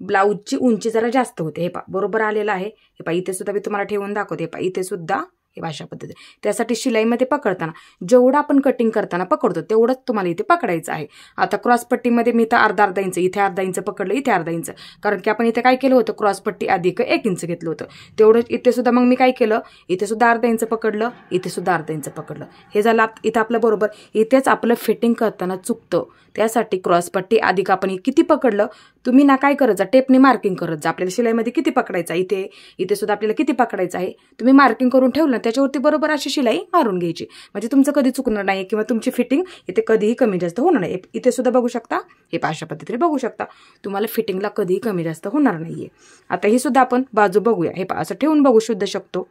ब्लाऊजची उंची जरा जास्त होते. हे पहा बरोबर आलेलं आहे. हे पहा इथे सुद्धा मी तुम्हाला ठेवून दाखवते. हे पहा इथे सुद्धा हे अशा पद्धती. त्यासाठी शिलाईमध्ये पकडताना जेवढं आपण कटिंग करताना पकडतो तेवढंच तुम्हाला इथे पकडायचं आहे. आता क्रॉसपट्टीमध्ये मी इथं अर्धा इंच, इथे अर्धा इंच पकडलं, इथे अर्धा इंच, कारण की आपण इथे काय केलं होतं क्रॉसपट्टी अधिक 1 इंच घेतलं होतं. तेवढंच इथे सुद्धा मग मी काय केलं, इथे सुद्धा अर्धा इंच पकडलं, इथे सुद्धा अर्धा इंच पकडलं. हे झालं इथं आपलं बरोबर. इथेच आपलं फिटिंग करताना चुकतं. त्यासाठी क्रॉसपट्टी अधिक आपण किती पकडलं तुम्ही ना काय करत जा, टेपने मार्किंग करत जा. आपल्याला शिलाईमध्ये किती पकडायचं आहे, इथे सुद्धा आपल्याला किती पकडायचं आहे तुम्ही मार्किंग करून ठेवलं, त्याच्यावरती बरोबर अशी शिलाई मारून घ्यायची. म्हणजे तुमचं कधी चुकणार नाही किंवा तुमची फिटिंग इथे कधीही कमी जास्त होणार नाही. इथे सुद्धा बघू शकता, हे अशा पद्धतीने बघू शकता, तुम्हाला फिटिंगला कधीही कमी जास्त होणार नाहीये. आता ही सुद्धा आपण बाजू बघूया. हे असं ठेवून बघू शुद्ध शकतो.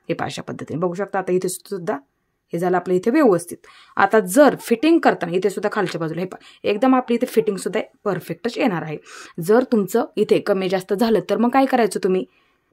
हे अशा पद्धतीने बघू शकता. आता इथे सुद्धा हे झालं आपलं इथे व्यवस्थित. आता जर फिटिंग करताना इथे सुद्धा खालच्या बाजूला हे एकदम आपली इथे फिटिंग सुद्धा परफेक्टच येणार आहे. जर तुमचं इथे कमी जास्त झालं तर मग काय करायचं तुम्ही,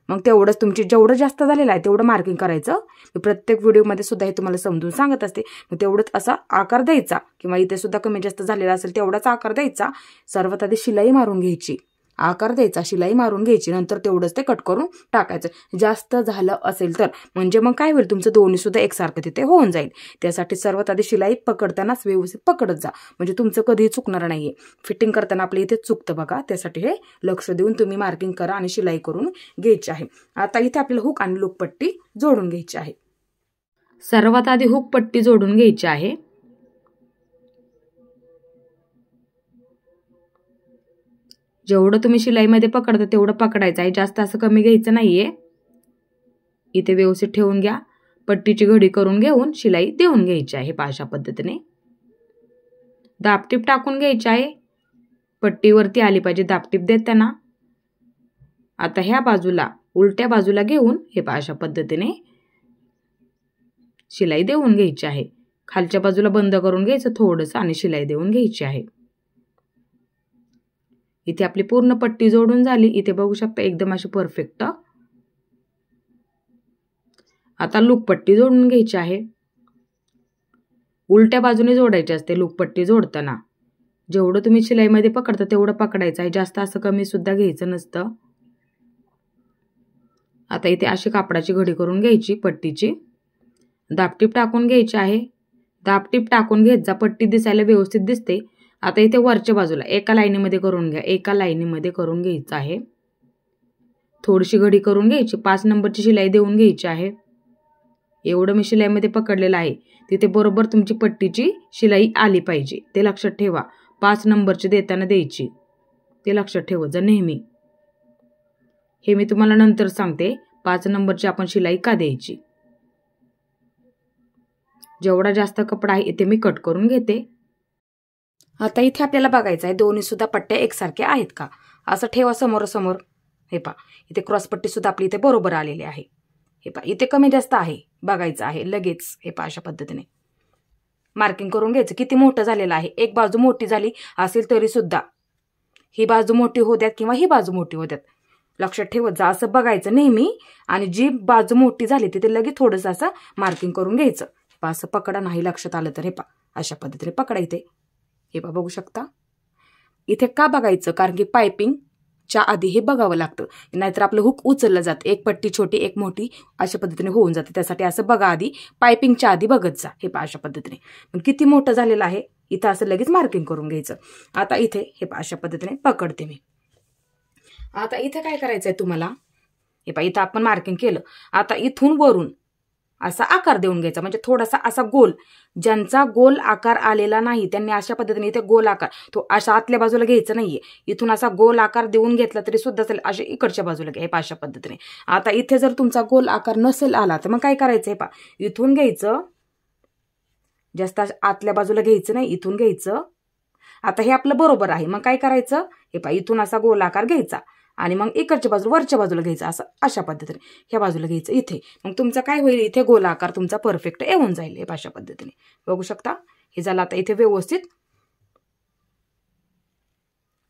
मग तेवढंच तुमची जेवढं जास्त झालेलं आहे तेवढं मार्किंग करायचं. मी प्रत्येक व्हिडिओमध्ये सुद्धा हे तुम्हाला समजून सांगत असते. मग तेवढंच असा आकार द्यायचा, किंवा इथे सुद्धा कमी जास्त झालेला असेल तेवढाच आकार द्यायचा. सर्वात आधी शिलाई मारून घ्यायची, आकार द्यायचा, शिलाई मारून घ्यायची, नंतर तेवढंच ते कट करून टाकायचं. जास्त झालं असेल तर म्हणजे मग काय होईल, तुमचं दोन्ही सुद्धा एकसारखं तिथे होऊन जाईल. त्यासाठी सर्वात आधी शिलाई पकडतानाच व्यवस्थित पकडत जा, म्हणजे तुमचं कधीही चुकणार नाहीये. फिटिंग करताना आपल्या इथे चुकतं बघा, त्यासाठी हे लक्ष देऊन तुम्ही मार्किंग करा आणि शिलाई करून घ्यायची आहे. आता इथे आपल्याला हुक आणि लूप पट्टी जोडून घ्यायची आहे. सर्वात आधी हुक पट्टी जोडून घ्यायची आहे. जेवढं तुम्ही शिलाईमध्ये पकडता तेवढं पकडायचं आहे, जास्त असं कमी घ्यायचं नाहीये. इथे व्यवस्थित ठेवून घ्या. पट्टीची घडी करून घेऊन शिलाई देऊन घ्यायची आहे. अशा पद्धतीने दाबटीप टाकून घ्यायची आहे. पट्टीवरती आली पाहिजे दाबटीप देताना. आता ह्या बाजूला उलट्या बाजूला घेऊन हे अशा पद्धतीने शिलाई देऊन घ्यायची आहे. खालच्या बाजूला बंद करून घ्यायचं थोडंसं आणि शिलाई देऊन घ्यायची आहे. इथे आपली पूर्ण पट्टी जोडून झाली. इथे बघू शकता एकदम अशी परफेक्ट. आता लूप पट्टी जोडून घ्यायची आहे. उलट्या बाजूने जोडायची असते लूप पट्टी जोडताना. जेवढं तुम्ही शिलाईमध्ये पकडता तेवढं पकडायचं आहे, जास्त असं कमी सुद्धा घ्यायचं नसतं. आता इथे अशी कापडाची घडी करून घ्यायची पट्टीची. दाबटीप टाकून घ्यायची आहे. दाबटीप टाकून घेत जा, पट्टी दिसायला व्यवस्थित दिसते. आता इथे वरच्या बाजूला एका लाईनीमध्ये करून घ्या, एका लाईनीमध्ये करून घ्यायचं आहे. थोडीशी घडी करून घ्यायची, 5 नंबरची शिलाई देऊन घ्यायची आहे. एवढं मी शिलाईमध्ये पकडलेलं आहे तिथे बरोबर तुमची पट्टीची शिलाई आली पाहिजे, ते लक्षात ठेवा. 5 नंबरची देताना द्यायची, ते लक्षात ठेवा जा नेहमी. हे मी तुम्हाला नंतर सांगते 5 नंबरची आपण शिलाई का द्यायची. जेवढा जास्त कपडा आहे इथे मी कट करून घेते. आता इथे आपल्याला बघायचं आहे दोन्ही सुद्धा पट्ट्या एकसारख्या आहेत का, असं ठेवा समोरासमोर. हे इथे क्रॉस पट्टी सुद्धा आपली इथे बरोबर आलेली आहे. हे इथे कमी जास्त आहे बघायचं आहे लगेच. हे अशा पद्धतीने मार्किंग करून घ्यायचं. किती मोठं झालेलं आहे, एक बाजू मोठी झाली असेल तरी सुद्धा ही बाजू मोठी होत्यात किंवा ही बाजू मोठी होत्यात, लक्षात ठेवत जा. असं बघायचं नेहमी, आणि जी बाजू मोठी झाली तिथे लगेच थोडंसं असं मार्किंग करून घ्यायचं. असं पकडा, नाही लक्षात आलं तर हे अशा पद्धतीने पकडा. इथे हे बघू शकता. इथे का बघायचं, कारण की पायपिंगच्या आधी हे बघावं लागतं, नाहीतर आपलं हुक उचललं जातं. एक पट्टी छोटी एक मोठी अशा पद्धतीने होऊन जाते. त्यासाठी असं बघा आधी, पायपिंगच्या आधी बघत जा. हे अशा पद्धतीने. पण किती मोठं झालेलं आहे इथं असं लगेच मार्किंग करून घ्यायचं. आता इथे हे अशा पद्धतीने पकडते मी. आता इथे काय करायचंय तुम्हाला, हे इथं आपण मार्किंग केलं. आता इथून वरून असा आकार देऊन घ्यायचा, म्हणजे थोडासा असा गोल. ज्यांचा गोल आकार आलेला नाही त्यांनी अशा पद्धतीने इथे गोल आकार तो अशा आतल्या बाजूला घ्यायचा नाहीये. इथून असा गोल आकार देऊन घेतला तरी सुद्धा चालेल, अशा इकडच्या बाजूला घ्या अशा पद्धतीने. आता इथे जर तुमचा गोल आकार नसेल आला तर मग काय करायचंय इथून घ्यायचं, जास्त आतल्या बाजूला घ्यायचं नाही, इथून घ्यायचं. आता हे आपलं बरोबर आहे, मग काय करायचं, हे इथून असा गोल आकार घ्यायचा आणि मग इकडच्या बाजूला वरच्या बाजूला घ्यायचं, असं अशा पद्धतीने ह्या बाजूला घ्यायचं इथे. मग तुमचा काय होईल, इथे गोल आकार तुमचा परफेक्ट येऊन जाईल. हे अशा पद्धतीने बघू शकता. हे झालं. आता इथे व्यवस्थित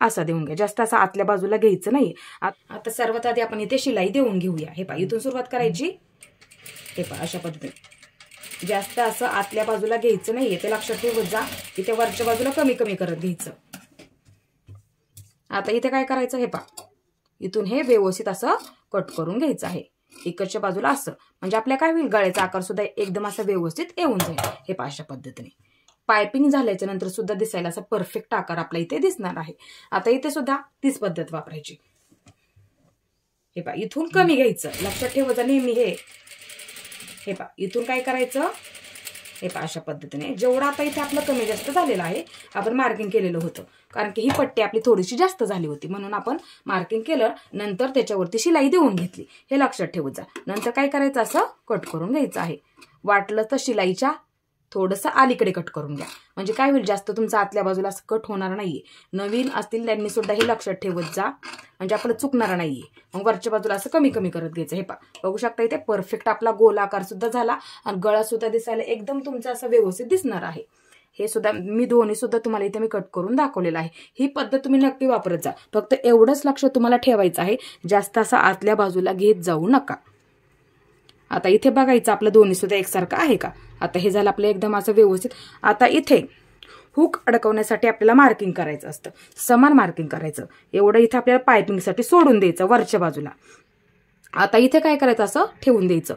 असा देऊन घ्या, जास्त असं आतल्या बाजूला घ्यायचं नाही. आता सर्वात आधी आपण इथे शिलाई देऊन घेऊया. हे इथून सुरुवात करायची. हे अशा पद्धतीने जास्त असं आतल्या बाजूला घ्यायचं नाहीये, ते लक्षात ठेवत जा. इथे वरच्या बाजूला कमी कमी करत घ्यायचं. आता इथे काय करायचं, हे इथून हे व्यवस्थित असं कट करून घ्यायचं आहे इकडच्या बाजूला असं, म्हणजे आपल्या काय होईल, गळ्याचा आकार सुद्धा एकदम असं व्यवस्थित येऊन जाईल. हे अशा पद्धतीने पायपिंग झाल्याच्या नंतर सुद्धा दिसायला असा परफेक्ट आकार आपल्या इथे दिसणार आहे. आता इथे सुद्धा तीच पद्धत वापरायची. हे इथून कमी घ्यायचं, लक्षात ठेवायचं नेहमी. हे इथून काय करायचं, हे पहा अशा पद्धतीने. जेवढं आता इथे आपलं कमी जास्त झालेलं आहे, आपण मार्किंग केलेलं होतं, कारण की ही पट्टी आपली थोडीशी जास्त झाली होती म्हणून आपण मार्किंग केलं. नंतर त्याच्यावरती शिलाई देऊन घेतली, हे लक्षात ठेवत जा. नंतर काय करायचं, असं कट करून घ्यायचं आहे. वाटलं तर शिलाईच्या थोडंसं अलीकडे कट करून घ्या, म्हणजे काय होईल, जास्त तुमचा आतल्या बाजूला असं कट होणार नाहीये. नवीन असतील त्यांनी सुद्धा हे लक्षात ठेवत जा, म्हणजे आपलं चुकणार नाहीये. मग वरच्या बाजूला असं कमी कमी करत घ्यायचं. हे पहा बघू शकता इथे परफेक्ट आपला गोल आकार सुद्धा झाला आणि गळा सुद्धा दिसायला एकदम तुमचा असं व्यवस्थित दिसणार आहे. हे सुद्धा मी दोन्ही सुद्धा तुम्हाला इथे मी कट करून दाखवलेलं आहे. ही पद्धत तुम्ही नक्की वापरत जा. फक्त एवढंच लक्ष तुम्हाला ठेवायचं आहे, जास्त असं आतल्या बाजूला घेत जाऊ नका. आता इथे बघायचं आपलं दोन्ही सुद्धा एकसारखं आहे का. आता हे झालं आपलं एकदम असं व्यवस्थित. आता इथे हुक अडकवण्यासाठी आपल्याला मार्किंग करायचं असतं, समान मार्किंग करायचं. एवढं इथे आपल्याला पायपिंगसाठी सोडून द्यायचं वरच्या बाजूला. आता इथे काय करायचं, असं ठेवून द्यायचं.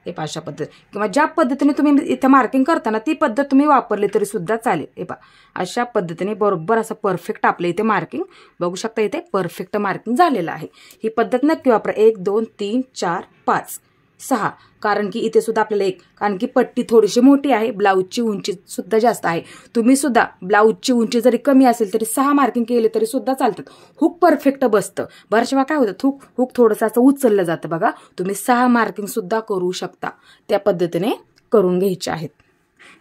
हे पहा अशा पद्धत, किंवा ज्या पद्धतीने तुम्ही इथे मार्किंग करताना ती पद्धत तुम्ही वापरली तरी सुद्धा चालेल. हे पहा अशा पद्धतीने बरोबर असं परफेक्ट आपलं इथे मार्किंग बघू शकता. इथे परफेक्ट मार्किंग झालेलं आहे. ही पद्धत नक्की वापरा. 1 2 3 4 5 6, कारण की इथे सुद्धा आपल्याला कारण की पट्टी थोडीशी मोठी आहे, ब्लाऊजची उंची सुद्धा जास्त आहे. तुम्ही सुद्धा ब्लाऊजची उंची जरी कमी असेल तरी 6 मार्किंग केले तरी सुद्धा चालतात. हुक परफेक्ट बसतं. बऱ्याच वेळा काय होतं, हुक थोडंसं असं उचललं जातं बघा. तुम्ही 6 मार्किंग सुद्धा करू शकता. त्या पद्धतीने करून घ्यायचे आहेत.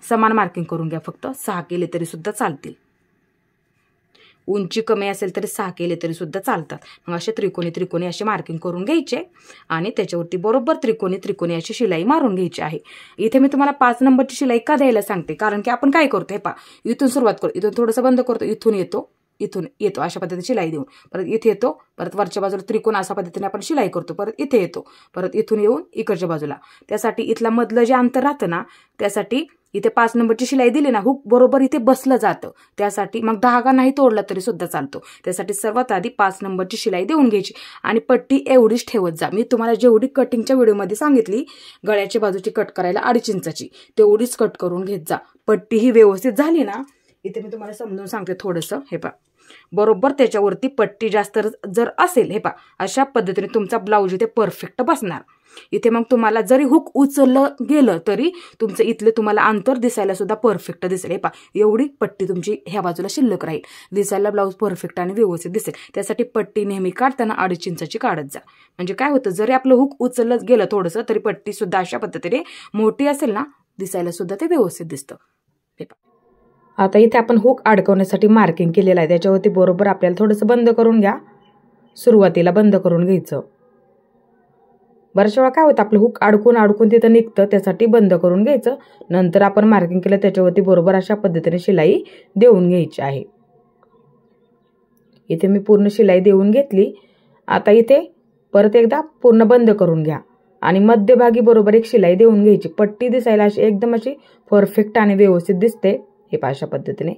समान मार्किंग करून घ्या, फक्त 6 केले तरी सुद्धा चालतील. उंची कमी असेल तरी 6 केले तरी सुद्धा चालतात. मग असे त्रिकोणी असे मार्किंग करून घ्यायचे आणि त्याच्यावरती बरोबर त्रिकोणी अशी शिलाई मारून घ्यायची आहे. इथे मी तुम्हाला 5 नंबरची शिलाई का द्यायला सांगते, कारण की आपण काय करतो, हे पहा इथून सुरुवात करतो, इथून थोडंसं बंद करतो, इथून येतो अशा पद्धतीने शिलाई देऊन, परत इथे येतो, परत वरच्या बाजूला त्रिकोण अशा पद्धतीने आपण शिलाई करतो, परत इथे येतो, परत इथून येऊन इकडच्या बाजूला. त्यासाठी इथला मधलं जे अंतर राहतं ना, त्यासाठी इथे 5 नंबरची शिलाई दिली ना, हुक बरोबर इथे बसलं जातं. त्यासाठी मग धागा नाही तोडला तरी सुद्धा चालतो. त्यासाठी सर्वात आधी 5 नंबरची शिलाई देऊन घ्यायची आणि पट्टी एवढीच ठेवत जा. मी तुम्हाला जेवढी कटिंगच्या व्हिडिओमध्ये सांगितली, गळ्याच्या बाजूची कट करायला 2.5 इंचाची, तेवढीच कट करून घेत जा. पट्टी ही व्यवस्थित झाली ना, इथे मी तुम्हाला समजून सांगते थोडंसं. हे पहा बरोबर त्याच्यावरती पट्टी जास्त जर असेल, हे पहा अशा पद्धतीने तुमचा ब्लाऊज इथे परफेक्ट बसणार. इथे मग तुम्हाला जरी हुक उचललं गेलं तरी तुमचं इथले तुम्हाला अंतर दिसायला सुद्धा परफेक्ट दिसेल. हे पहा एवढी पट्टी तुमची ह्या बाजूला शिल्लक राहील, दिसायला ब्लाऊज परफेक्ट आणि व्यवस्थित दिसेल. त्यासाठी पट्टी नेहमी काढताना 2.5 इंचाची काढत जा. म्हणजे काय होतं, जरी आपलं हुक उचललं गेलं थोडंसं तरी पट्टी सुद्धा अशा पद्धतीने मोठी असेल ना, दिसायला सुद्धा ते व्यवस्थित दिसतं. हे पहा आता इथे आपण हुक अडकवण्यासाठी मार्किंग केलेलं आहे, त्याच्यावरती बरोबर आपल्याला थोडंसं बंद करून घ्या. सुरुवातीला बंद करून घ्यायचं. बऱ्याच वेळा काय होतं, आपलं हुक अडकून तिथं निघतं, त्यासाठी बंद करून घ्यायचं. नंतर आपण मार्किंग केलं त्याच्यावरती बरोबर अशा पद्धतीने शिलाई देऊन घ्यायची आहे. इथे मी पूर्ण शिलाई देऊन घेतली. आता इथे परत एकदा पूर्ण बंद करून घ्या आणि मध्यभागी बरोबर एक शिलाई देऊन घ्यायची. पट्टी दिसायला अशी एकदम अशी परफेक्ट आणि व्यवस्थित दिसते. हे पहा अशा पद्धतीने.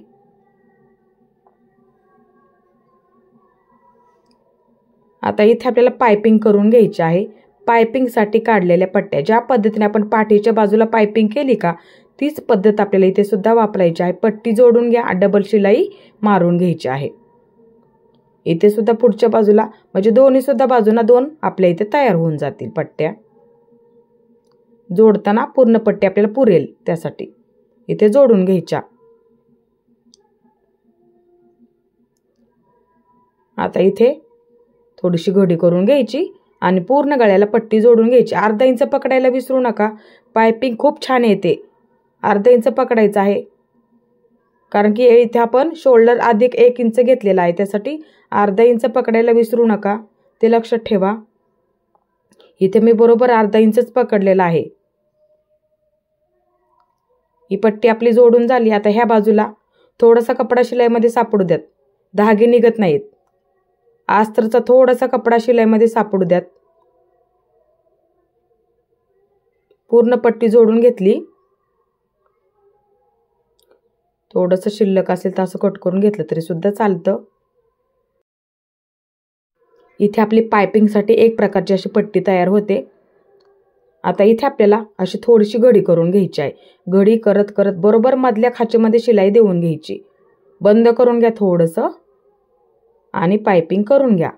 आता इथे आपल्याला पायपिंग करून घ्यायची आहे. पायपिंगसाठी काढलेल्या पट्ट्या ज्या पद्धतीने आपण पाठीच्या बाजूला पायपिंग केली का, तीच पद्धत आपल्याला इथे सुद्धा वापरायची आहे. पट्टी जोडून घ्या, डबल शिलाई मारून घ्यायची आहे. इथे सुद्धा पुढच्या बाजूला, म्हणजे दोन्ही सुद्धा बाजूना 2 आपल्या इथे तयार होऊन जातील पट्ट्या. जोडताना पूर्ण पट्टी आपल्याला पुरेल त्यासाठी इथे जोडून घ्यायच्या. आता इथे थोडीशी घडी करून घ्यायची आणि पूर्ण गळ्याला पट्टी जोडून घ्यायची. 1/2 इंच पकडायला विसरू नका. पायपिंग खूप छान येते. 1/2 इंच पकडायचं आहे, कारण की इथे आपण शोल्डर अधिक 1 इंच घेतलेला आहे, त्यासाठी 1/2 इंच पकडायला विसरू नका, ते लक्षात ठेवा. इथे मी बरोबर 1/2 इंचच पकडलेला आहे. ही पट्टी आपली जोडून झाली. आता ह्या बाजूला थोडासा कपडा शिलाईमध्ये सापडू द्यात, धागे निघत नाहीत. आस्तरचा थोडासा कपडा शिलाईमध्ये सापडू द्यात. पूर्ण पट्टी जोडून घेतली. थोडंसं शिल्लक असेल तर असं कट करून घेतलं तरी सुद्धा चालतं. इथे आपली पायपिंगसाठी एक प्रकारची अशी पट्टी तयार होते. आता इथे आपल्याला अशी थोडीशी घडी करून घ्यायची आहे. घडी करत करत बरोबर मधल्या खाचेमध्ये शिलाई देऊन घ्यायची. बंद करून घ्या थोडंसं आणि पायपिंग करून घ्या.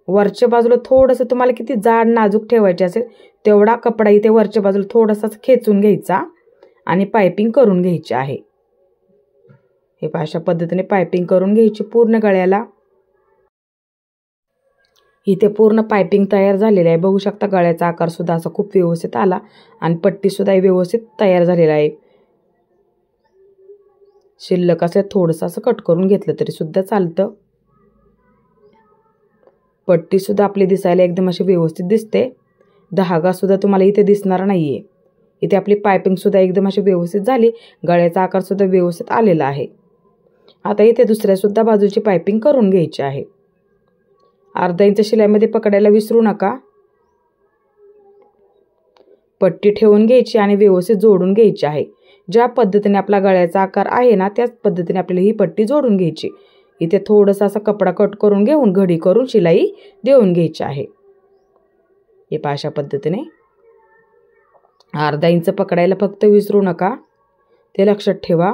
वरच्या बाजूला थोडंसं तुम्हाला किती जाड नाजूक ठेवायचे असेल तेवढा कपडा इथे वरच्या बाजूला थोडासा खेचून घ्यायचा आणि पायपिंग करून घ्यायची आहे। हे पहा अशा पद्धतीने पायपिंग करून घ्यायची पूर्ण गळ्याला। इथे पूर्ण पायपिंग तयार झालेली आहे, बघू शकता गळ्याचा आकार सुद्धा असा खूप व्यवस्थित आला आणि पट्टी सुद्धा व्यवस्थित तयार झालेला आहे। शिल्लक असं थोडंसं असं कट करून घेतलं तरी सुद्धा चालतं। पट्टी सुद्धा आपली दिसायला एकदम अशी व्यवस्थित दिसते, धागा सुद्धा तुम्हाला इथे दिसणार नाहीये। इथे आपली पायपिंग सुद्धा एकदम अशी व्यवस्थित झाली, गळ्याचा आकार सुद्धा व्यवस्थित आलेला आहे। आता इथे दुसऱ्या सुद्धा बाजूची पायपिंग करून घ्यायची आहे। अर्धा इंच शिलाईमध्ये पकडायला विसरू नका। पट्टी ठेवून घ्यायची आणि व्यवस्थित जोडून घ्यायची आहे। ज्या पद्धतीने आपला गळ्याचा आकार आहे ना त्याच पद्धतीने आपल्याला ही पट्टी जोडून घ्यायची। इथे थोडासा असा कपडा कट करून घेऊन घडी करून शिलाई देऊन घ्यायची आहे। हे पहा अशा पद्धतीने अर्धा इंच पकडायला फक्त विसरू नका, ते लक्षात ठेवा।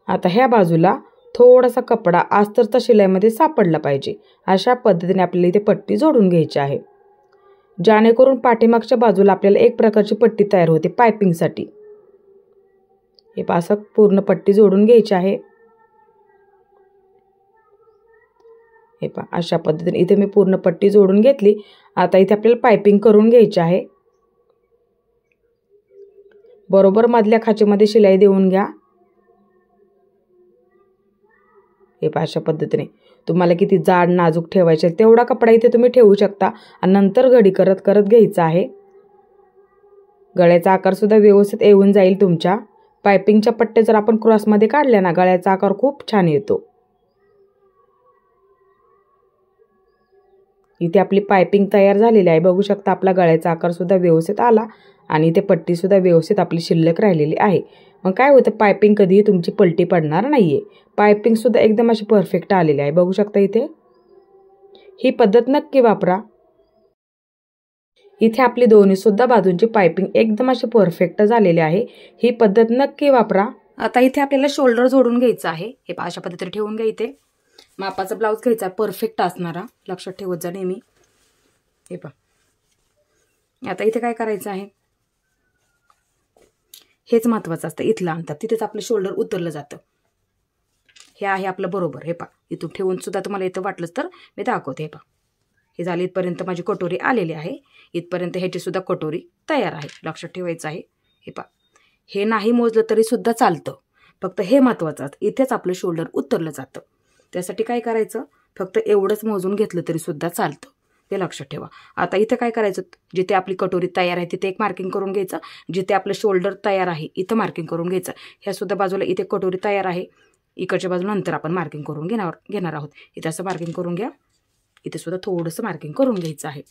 आता ह्या बाजूला थोडासा कपडा अस्तरचा शिलाईमध्ये सापडला पाहिजे, अशा पद्धतीने आपल्याला इथे पट्टी जोडून घ्यायची आहे, जेणेकरून पाठीमागच्या बाजूला आपल्याला एक प्रकारची पट्टी तयार होते पायपिंगसाठी। हे पहा असं पूर्ण पट्टी जोडून घ्यायची आहे। हे पहा अशा पद्धतीने इथे मी पूर्ण पट्टी जोडून घेतली। आता इथे आपल्याला पायपिंग करून घ्यायची आहे। बरोबर मधल्या खाचेमध्ये शिलाई देऊन घ्या। हे पहा अशा पद्धतीने तुम्हाला किती जाड नाजूक ठेवायचे तेवढा कपडा इथे तुम्ही ठेवू शकता आणि नंतर घडी करत करत घ्यायचा आहे। गळ्याचा आकार सुद्धा व्यवस्थित येऊन जाईल तुमच्या। पायपिंगच्या पट्ट्या जर आपण क्रॉसमध्ये काढल्या ना गळ्याचा आकार खूप छान येतो। इथे आपली पायपिंग तयार झालेली आहे, बघू शकता आपला गळ्याचा आकार सुद्धा व्यवस्थित आला आणि इथे पट्टी सुद्धा व्यवस्थित आपली शिल्लक राहिलेली आहे। मग काय होतं पायपिंग कधीही तुमची पलटी पडणार नाहीये। पायपिंग सुद्धा एकदम अशी परफेक्ट आलेली आहे, बघू शकता इथे। ही पद्धत नक्की वापरा। इथे आपली दोन्ही सुद्धा बाजूंची पायपिंग एकदम अशी परफेक्ट झालेली आहे, ही पद्धत नक्की वापरा। आता इथे आपल्याला शोल्डर जोडून घ्यायचं आहे। हे पहा अशा पद्धतीने ठेवून घ्या। इथे मापाचा ब्लाउज घ्यायचा परफेक्ट असणारा, लक्षात ठेवत जा नेहमी। हे पहा आता इथे काय करायचं आहे, हेच महत्त्वाचं असतं, इथलं अंतर तिथेच आपलं शोल्डर उतरलं जातं। हे आहे आपलं बरोबर। हे पहा इथून ठेवून सुद्धा तुम्हाला इथं वाटलंच तर मी दाखवते। हे पहा हे झाले, इथपर्यंत माझी कटोरी आलेली आहे, इथपर्यंत ह्याची सुद्धा कटोरी तयार आहे, लक्षात ठेवायचं आहे। हे पहा हे नाही मोजलं तरी सुद्धा चालतं, फक्त हे महत्त्वाचं इथेच आपलं शोल्डर उतरलं जातं। त्यासाठी काय करायचं, फक्त एवढंच मोजून घेतलं तरी सुद्धा चालतं, ते लक्षात ठेवा। आता इथे काय करायचं, जिथे आपली कटोरी तयार आहे तिथे एक मार्किंग करून घ्यायचं, जिथे आपलं शोल्डर तयार आहे इथं मार्किंग करून घ्यायचं। ह्या सुद्धा बाजूला इथे कटोरी तयार आहे, इकडच्या बाजूला नंतर आपण मार्किंग करून घेणार आहोत। इथे असं मार्किंग करून घ्या, इथे सुद्धा थोडंसं मार्किंग करून घ्यायचं आहे।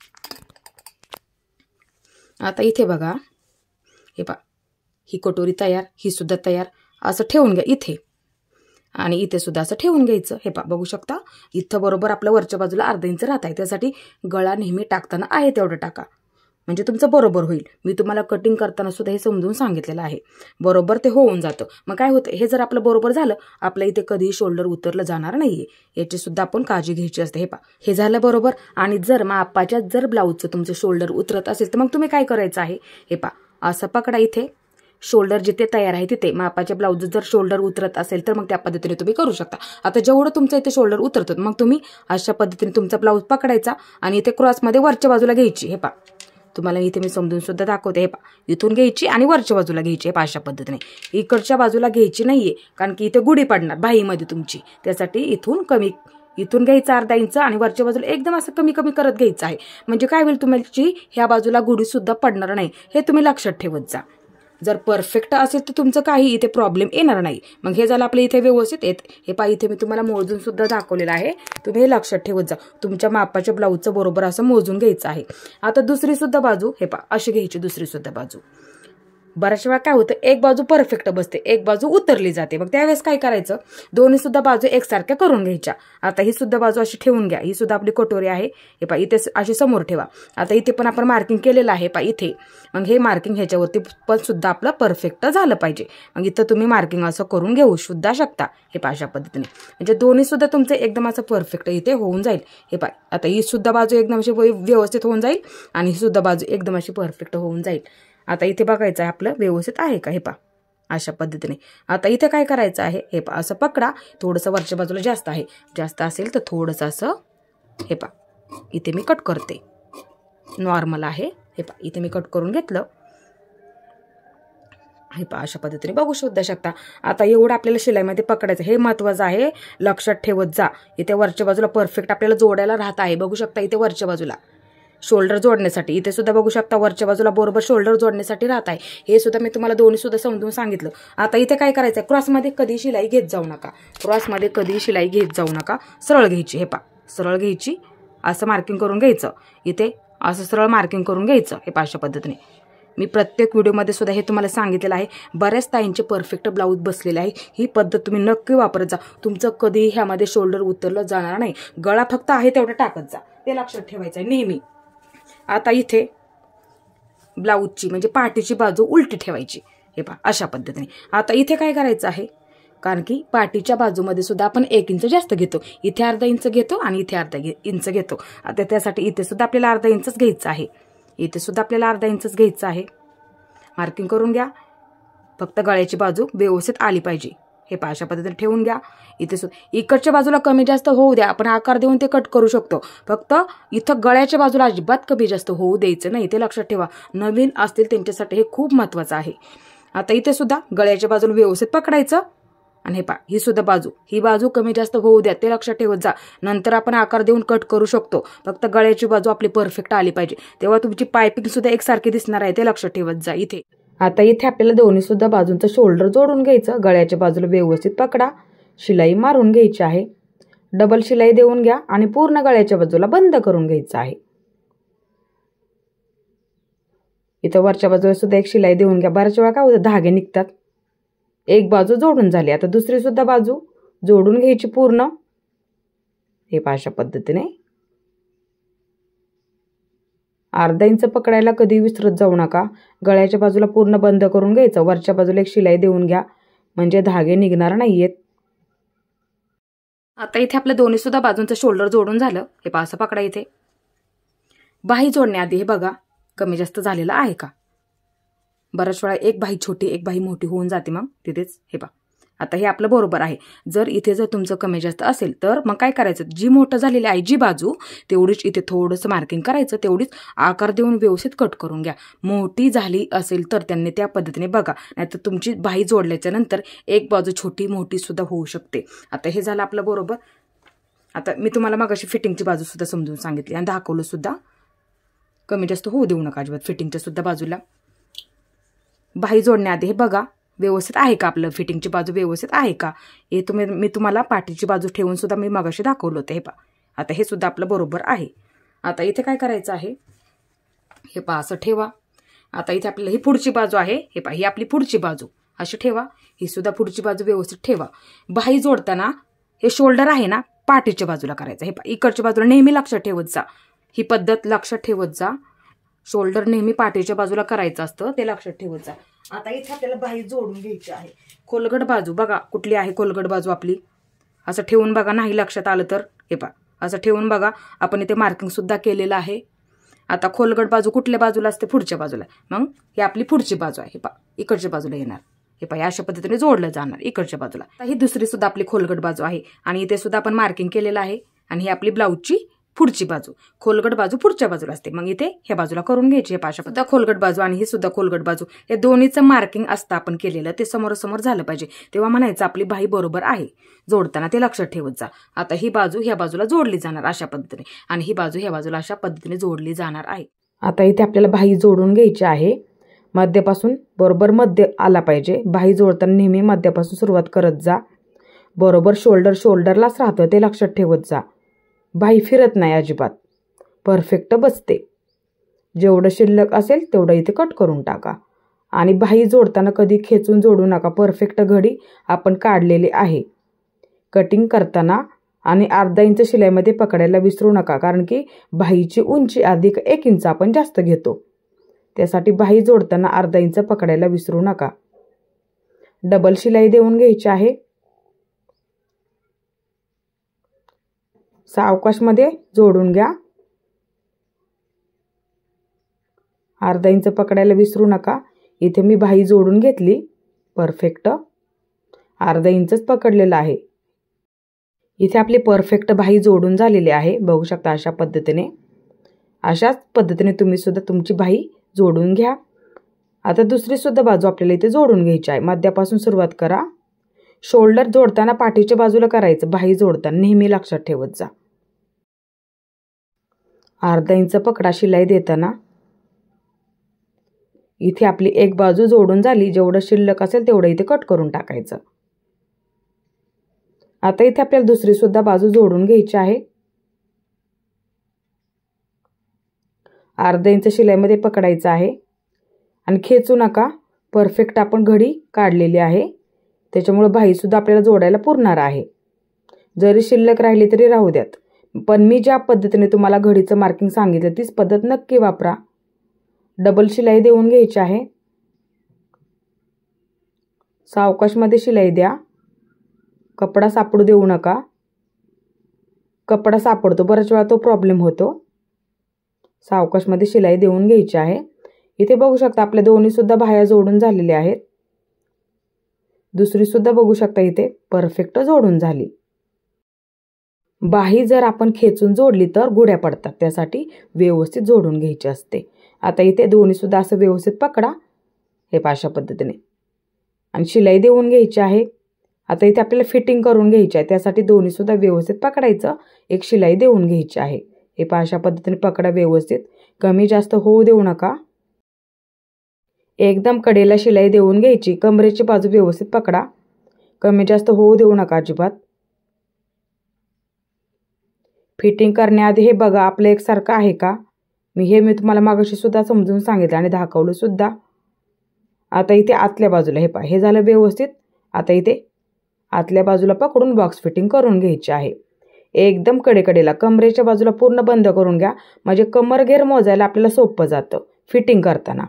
आता इथे बघा, हे पहा ही कटोरी तयार, ही सुद्धा तयार, असं ठेवून घ्या इथे आणि इथे सुद्धा असं ठेवून घ्यायचं। हे पहा बघू शकता इथं बरोबर आपल्या वरच्या बाजूला अर्धा इंच राहत आहे, त्यासाठी गळा नेहमी टाकताना आहे तेवढं टाका, म्हणजे तुमचं बरोबर होईल। मी तुम्हाला कटिंग करताना सुद्धा हे समजून सांगितलेलं आहे, बरोबर ते होऊन जातं। मग काय होतं, हे जर आपलं बरोबर झालं आपल्या इथे कधीही शोल्डर उतरलं जाणार नाहीये, याची सुद्धा आपण काळजी घ्यायची असते। हे पहा हे झालं बरोबर। आणि जर मापाच्या जर ब्लाऊजचं तुमचं शोल्डर उतरत असेल तर मग तुम्ही काय करायचं आहे, हे पहा असं पकडा, इथे शोल्डर जिथे तयार आहे तिथे मापाच्या ब्लाऊज जर शोल्डर उतरत असेल तर मग त्या पद्धतीने तुम्ही करू शकता। आता जेवढं तुमचं इथे शोल्डर उतरतं मग तुम्ही अशा पद्धतीने तुमचा ब्लाऊज पकडायचा आणि इथे क्रॉसमध्ये वरच्या बाजूला घ्यायची। हे पहा तुम्हाला इथे मी समजून सुद्धा दाखवते। हे पहा इथून घ्यायची आणि वरच्या बाजूला घ्यायची। हे पहा अशा पद्धतीने, इकडच्या बाजूला घ्यायची नाहीये कारण की इथे गुढी पडणार बाहीमध्ये तुमची, त्यासाठी इथून घ्यायचं अर्धा इंच आणि वरच्या बाजूला एकदम असं कमी कमी करत घ्यायचं आहे, म्हणजे काय होईल तुमची ह्या बाजूला गुढी सुद्धा पडणार नाही, हे तुम्ही लक्षात ठेवत जा। जर परफेक्ट असेल तर तुमचं काही इथे प्रॉब्लेम येणार नाही। मग हे झालं आपलं इथे व्यवस्थित येत। हे पहा इथे मी तुम्हाला मोजून सुद्धा दाखवलेलं आहे, तुम्ही हे लक्षात ठेवत जा, तुमच्या मापाच्या ब्लाऊजचं बरोबर असं मोजून घ्यायचं आहे। आता दुसरी सुद्धा बाजू, हे पहा अशी घ्यायची दुसरी सुद्धा बाजू, बऱ्याच वेळा काय होतं, एक बाजू परफेक्ट बसते, एक बाजू उतरली जाते. मग त्यावेळेस काय करायचं, दोन्ही सुद्धा बाजू एकसारख्या करून घ्यायच्या. आता ही सुद्धा बाजू अशी ठेवून घ्या. ही सुद्धा आपली कटोरी आहे. हे पहा इथे अशी समोर ठेवा. आता इथे पण आपण मार्किंग केलेलं आहे पहा इथे. मग हे मार्किंग ह्याच्यावरती पण सुद्धा आपलं परफेक्ट झालं पाहिजे. मग इथं तुम्ही मार्किंग असं करून घेऊ सुद्धा शकता. हे पहा अशा पद्धतीने, म्हणजे दोन्ही सुद्धा तुमचं एकदम असं परफेक्ट इथे होऊन जाईल. हे पहा आता ही सुद्धा बाजू एकदम अशी व्यवस्थित होऊन जाईल आणि ही सुद्धा बाजू एकदम अशी परफेक्ट होऊन जाईल. आता इथे बघायचं आहे आपलं व्यवस्थित आहे का. हे पहा अशा पद्धतीने. आता इथे काय करायचं आहे, हे पहा असं पकडा. थोडंसं वरच्या बाजूला जास्त आहे, जास्त असेल तर थोडंसं असं हे पहा इथे मी कट करते. नॉर्मल आहे. हे पहा इथे मी कट करून घेतलं. हे पहा अशा पद्धतीने बघू सुद्धा शकता. आता एवढं आपल्याला शिलाईमध्ये पकडायचं, हे महत्त्वाचं आहे, लक्षात ठेवत जा. इथे वरच्या बाजूला परफेक्ट आपल्याला जोडायला राहत आहे. बघू शकता इथे वरच्या बाजूला शोल्डर जोडण्यासाठी, इथे सुद्धा बघू शकता वरच्या बाजूला बरोबर शोल्डर जोडण्यासाठी राहत आहे. हे सुद्धा मी तुम्हाला दोन्ही सुद्धा समजून सांगितलं. आता इथे काय करायचं आहे, क्रॉसमध्ये कधी शिलाई घेत जाऊ नका. क्रॉसमध्ये कधी शिलाई घेत जाऊ नका. सरळ घ्यायची. हे पहा सरळ घ्यायची, असं मार्किंग करून घ्यायचं. इथे असं सरळ मार्किंग करून घ्यायचं. हे पहा अशा पद्धतीने. मी प्रत्येक व्हिडिओमध्ये सुद्धा हे तुम्हाला सांगितलेलं आहे. बऱ्याच ताईंचे परफेक्ट ब्लाऊज बसलेले आहे. ही पद्धत तुम्ही नक्की वापरत जा. तुमचं कधी ह्यामध्ये शोल्डर उतरलं जाणार नाही. गळा फक्त आहे तेवढं टाकत जा, ते लक्षात ठेवायचं आहे नेहमी. आता इथे ब्लाऊजची म्हणजे पाठीची बाजू उलटी ठेवायची. हे पहा अशा पद्धतीने. आता इथे काय करायचं आहे, कारण की पाठीच्या बाजूमध्ये सुद्धा आपण 1 इंच जास्त घेतो. इथे अर्धा इंच घेतो आणि इथे अर्धा इंच घेतो. आता त्यासाठी इथे सुद्धा आपल्याला अर्धा इंचच घ्यायचं आहे. इथे सुद्धा आपल्याला अर्धा इंचच घ्यायचं आहे. मार्किंग करून घ्या. फक्त गळ्याची बाजू व्यवस्थित आली पाहिजे. हे पहा अशा पद्धतीने ठेवून घ्या. इथे सुद्धा इकडच्या बाजूला कमी जास्त होऊ द्या, आपण आकार देऊन ते कट करू शकतो. फक्त इथं गळ्याच्या बाजूला अजिबात कमी जास्त होऊ द्यायचं नाही, ते लक्षात ठेवा. नवीन असतील त्यांच्यासाठी हे खूप महत्त्वाचं आहे. आता इथे सुद्धा गळ्याच्या बाजूला व्यवस्थित पकडायचं आणि हे पहा ही सुद्धा बाजू, ही बाजू कमी जास्त होऊ द्या, ते लक्षात ठेवत जा. नंतर आपण आकार देऊन कट करू शकतो. फक्त गळ्याची बाजू आपली परफेक्ट आली पाहिजे, तेव्हा तुमची पायपिंग सुद्धा एकसारखी दिसणार आहे, ते लक्षात ठेवत जा. इथे आता इथे आपल्याला दोन्ही सुद्धा बाजूंचं शोल्डर जोडून घ्यायचं. गळ्याच्या बाजूला व्यवस्थित पकडा, शिलाई मारून घ्यायची आहे. डबल शिलाई देऊन घ्या आणि पूर्ण गळ्याच्या बाजूला बंद करून घ्यायचं आहे. इथं वरच्या बाजूला सुद्धा एक शिलाई देऊन घ्या. बऱ्याच वेळा काय होतं, धागे निघतात. एक बाजू जोडून झाली, आता दुसरी सुद्धा बाजू जोडून घ्यायची पूर्ण. हे अशा पद्धतीने अर्धा इंच पकडायला कधी विसरत जाऊ नका. गळ्याच्या बाजूला पूर्ण बंद करून घ्यायचं. वरच्या बाजूला एक शिलाई देऊन घ्या, म्हणजे धागे निघणार नाहीयेत. आता इथे आपल्या दोन्ही सुद्धा बाजूंचं शोल्डर जोडून झालं. हे पहा असं पकडा. इथे बाही जोडण्याआधी हे बघा कमी जास्त झालेलं आहे का. बऱ्याच वेळा एक बाही छोटी एक बाही मोठी होऊन जाते, मग तिथेच हे पहा. आता हे आपलं बरोबर आहे. जर इथे जर तुमचं कमी जास्त असेल तर मग काय करायचं, जी मोठं झालेली आहे जी बाजू तेवढीच इथे थोडंसं मार्किंग करायचं, तेवढीच आकार देऊन व्यवस्थित कट करून घ्या. मोठी झाली असेल तर त्यांनी त्या पद्धतीने बघा, नाहीतर तुमची बाही जोडल्याच्या नंतर एक बाजू छोटी मोठी सुद्धा होऊ शकते. आता हे झालं आपलं बरोबर. आता मी तुम्हाला मगाशी फिटिंगची बाजू सुद्धा समजून सांगितली आणि दाखवलं सुद्धा. कमी जास्त होऊ देऊ नका अजिबात फिटिंगच्या सुद्धा बाजूला. बाही जोडण्याआधी हे बघा व्यवस्थित आहे का, आपलं फिटिंगची बाजू व्यवस्थित आहे का. हे मी तुम्हाला पाठीची बाजू ठेवून सुद्धा मी मगाशी दाखवलं होतं. हे पहा आता हे सुद्धा आपलं बरोबर आहे. आता इथे काय करायचं आहे, हे पहा असं ठेवा. आता इथे आपल्याला ही पुढची बाजू आहे. हे पहा ही आपली पुढची बाजू अशी ठेवा. ही सुद्धा पुढची बाजू व्यवस्थित ठेवा. बाही जोडताना हे शोल्डर आहे ना पाठीच्या बाजूला करायचं. हे पहा इकडच्या बाजूला नेहमी लक्षात ठेवत जा. ही पद्धत लक्षात ठेवत जा. शोल्डर नेहमी पाठीच्या बाजूला करायचं असतं, ते लक्षात ठेवत जा. आता इथे आपल्याला बाही जोडून घ्यायची आहे. खोलगट बाजू बघा कुठली आहे, खोलगट बाजू आपली. असं ठेवून बघा, नाही लक्षात आलं तर हे पहा असं ठेवून बघा. आपण इथे मार्किंग सुद्धा केलेलं आहे. आता खोलगट बाजू कुठल्या बाजूला असते, पुढच्या बाजूला. मग ही आपली पुढची बाजू आहे. हे पहा इकडच्या बाजूला येणार. हे पहा अशा पद्धतीने जोडलं जाणार इकडच्या बाजूला. आता ही दुसरी सुद्धा आपली खोलगट बाजू आहे आणि इथे सुद्धा आपण मार्किंग केलेलं आहे. आणि ही आपली ब्लाऊजची पुढची बाजू, खोलगट बाजू पुढच्या बाजूला असते. मग इथे ह्या बाजूला करून घ्यायची. हे पाशा सुद्धा खोलगट बाजू आणि ही सुद्धा खोलगट बाजू, हे दोन्हीचं मार्किंग असतं आपण केलेलं, ते समोरासमोर झालं पाहिजे. तेव्हा म्हणायचं आपली बाही बरोबर आहे. जोडताना ते लक्षात ठेवत जा. आता ही बाजू ह्या बाजूला जोडली जाणार अशा पद्धतीने आणि ही बाजू ह्या बाजूला अशा पद्धतीने जोडली जाणार आहे. आता इथे आपल्याला बाही जोडून घ्यायची आहे. मध्यापासून बरोबर मध्य आला पाहिजे. बाही जोडताना नेहमी मध्यापासून सुरुवात करत जा. बरोबर शोल्डरलाच राहतं, ते लक्षात ठेवत जा. बाही फिरत नाही अजिबात, परफेक्ट बसते. जेवढं शिल्लक असेल तेवढं इथे कट करून टाका. आणि बाही जोडताना कधी खेचून जोडू नका. परफेक्ट घडी आपण काढलेली आहे. कटिंग करताना आणि अर्धा इंच शिलाईमध्ये पकडायला विसरू नका, कारण की बाहीची उंची अधिक 1 इंच आपण जास्त घेतो. त्यासाठी बाही जोडताना अर्धा इंच पकडायला विसरू नका. डबल शिलाई देऊन घ्यायची आहे. सावकाशमध्ये जोडून घ्या. अर्धा इंच पकडायला विसरू नका. इथे मी बाही जोडून घेतली. परफेक्ट अर्धा इंचच पकडलेला आहे. इथे आपली परफेक्ट बाही जोडून झालेली आहे. बघू शकता अशा पद्धतीने. अशाच पद्धतीने तुम्ही सुद्धा तुमची बाही जोडून घ्या. आता दुसरी सुद्धा बाजू आपल्याला इथे जोडून घ्यायची आहे. मध्यापासून सुरुवात करा. शोल्डर जोडताना पाठीच्या बाजूला करायचं. बाही जोडताना नेहमी लक्षात ठेवत जा. अर्धा इंच पकडा शिलाई देताना. इथे आपली एक बाजू जोडून झाली. जेवढं शिल्लक असेल तेवढं इथे कट करून टाकायचं. आता इथे आपल्याला दुसरी सुद्धा बाजू जोडून घ्यायची आहे. अर्धा इंच शिलाईमध्ये पकडायचं आहे आणि खेचू नका. परफेक्ट आपण घडी काढलेली आहे, त्याच्यामुळे बाही सुद्धा आपल्याला जोडायला पुरणार आहे. जरी शिल्लक राहिली तरी राहू द्यात, पण मी ज्या पद्धतीने तुम्हाला घडीचं मार्किंग सांगितलं तीच पद्धत नक्की वापरा. डबल शिलाई देऊन घ्यायची आहे. सावकाशमध्ये शिलाई द्या. कपडा सापडू देऊ नका. कपडा सापडतो बऱ्याच वेळा, तो प्रॉब्लेम होतो. सावकाशमध्ये शिलाई देऊन घ्यायची आहे. इथे बघू शकता आपल्या दोन्ही सुद्धा बाह्या जोडून झालेल्या आहेत. दुसरी सुद्धा बघू शकता इथे परफेक्ट जोडून झाली. बाही जर आपण खेचून जोडली तर गुड्या पडतात, त्यासाठी व्यवस्थित जोडून घ्यायची असते. आता इथे दोन्ही सुद्धा असं व्यवस्थित पकडा, हे अशा पद्धतीने, आणि शिलाई देऊन घ्यायची आहे. आता इथे आपल्याला फिटिंग करून घ्यायची आहे, त्यासाठी दोन्ही सुद्धा व्यवस्थित पकडायचं. एक शिलाई देऊन घ्यायची आहे. हे अशा पद्धतीने पकडा व्यवस्थित. कमी जास्त होऊ देऊ नका. एकदम कडेला शिलाई देऊन घ्यायची. कमरेची बाजू व्यवस्थित पकडा. कमी जास्त होऊ देऊ नका अजिबात. फिटिंग करण्याआधी हे बघा आपलं एकसारखं आहे का. मी तुम्हाला मागाशी सुद्धा समजून सांगितलं आणि दाखवलं सुद्धा. आता इथे आतल्या बाजूला हे झालं व्यवस्थित. आता इथे आतल्या बाजूला पकडून बॉक्स फिटिंग करून घ्यायची आहे. एकदम कडेकडेला कमरेच्या बाजूला पूर्ण बंद करून घ्या, म्हणजे कमर घेर मोजायला आपल्याला सोपं जातं फिटिंग करताना.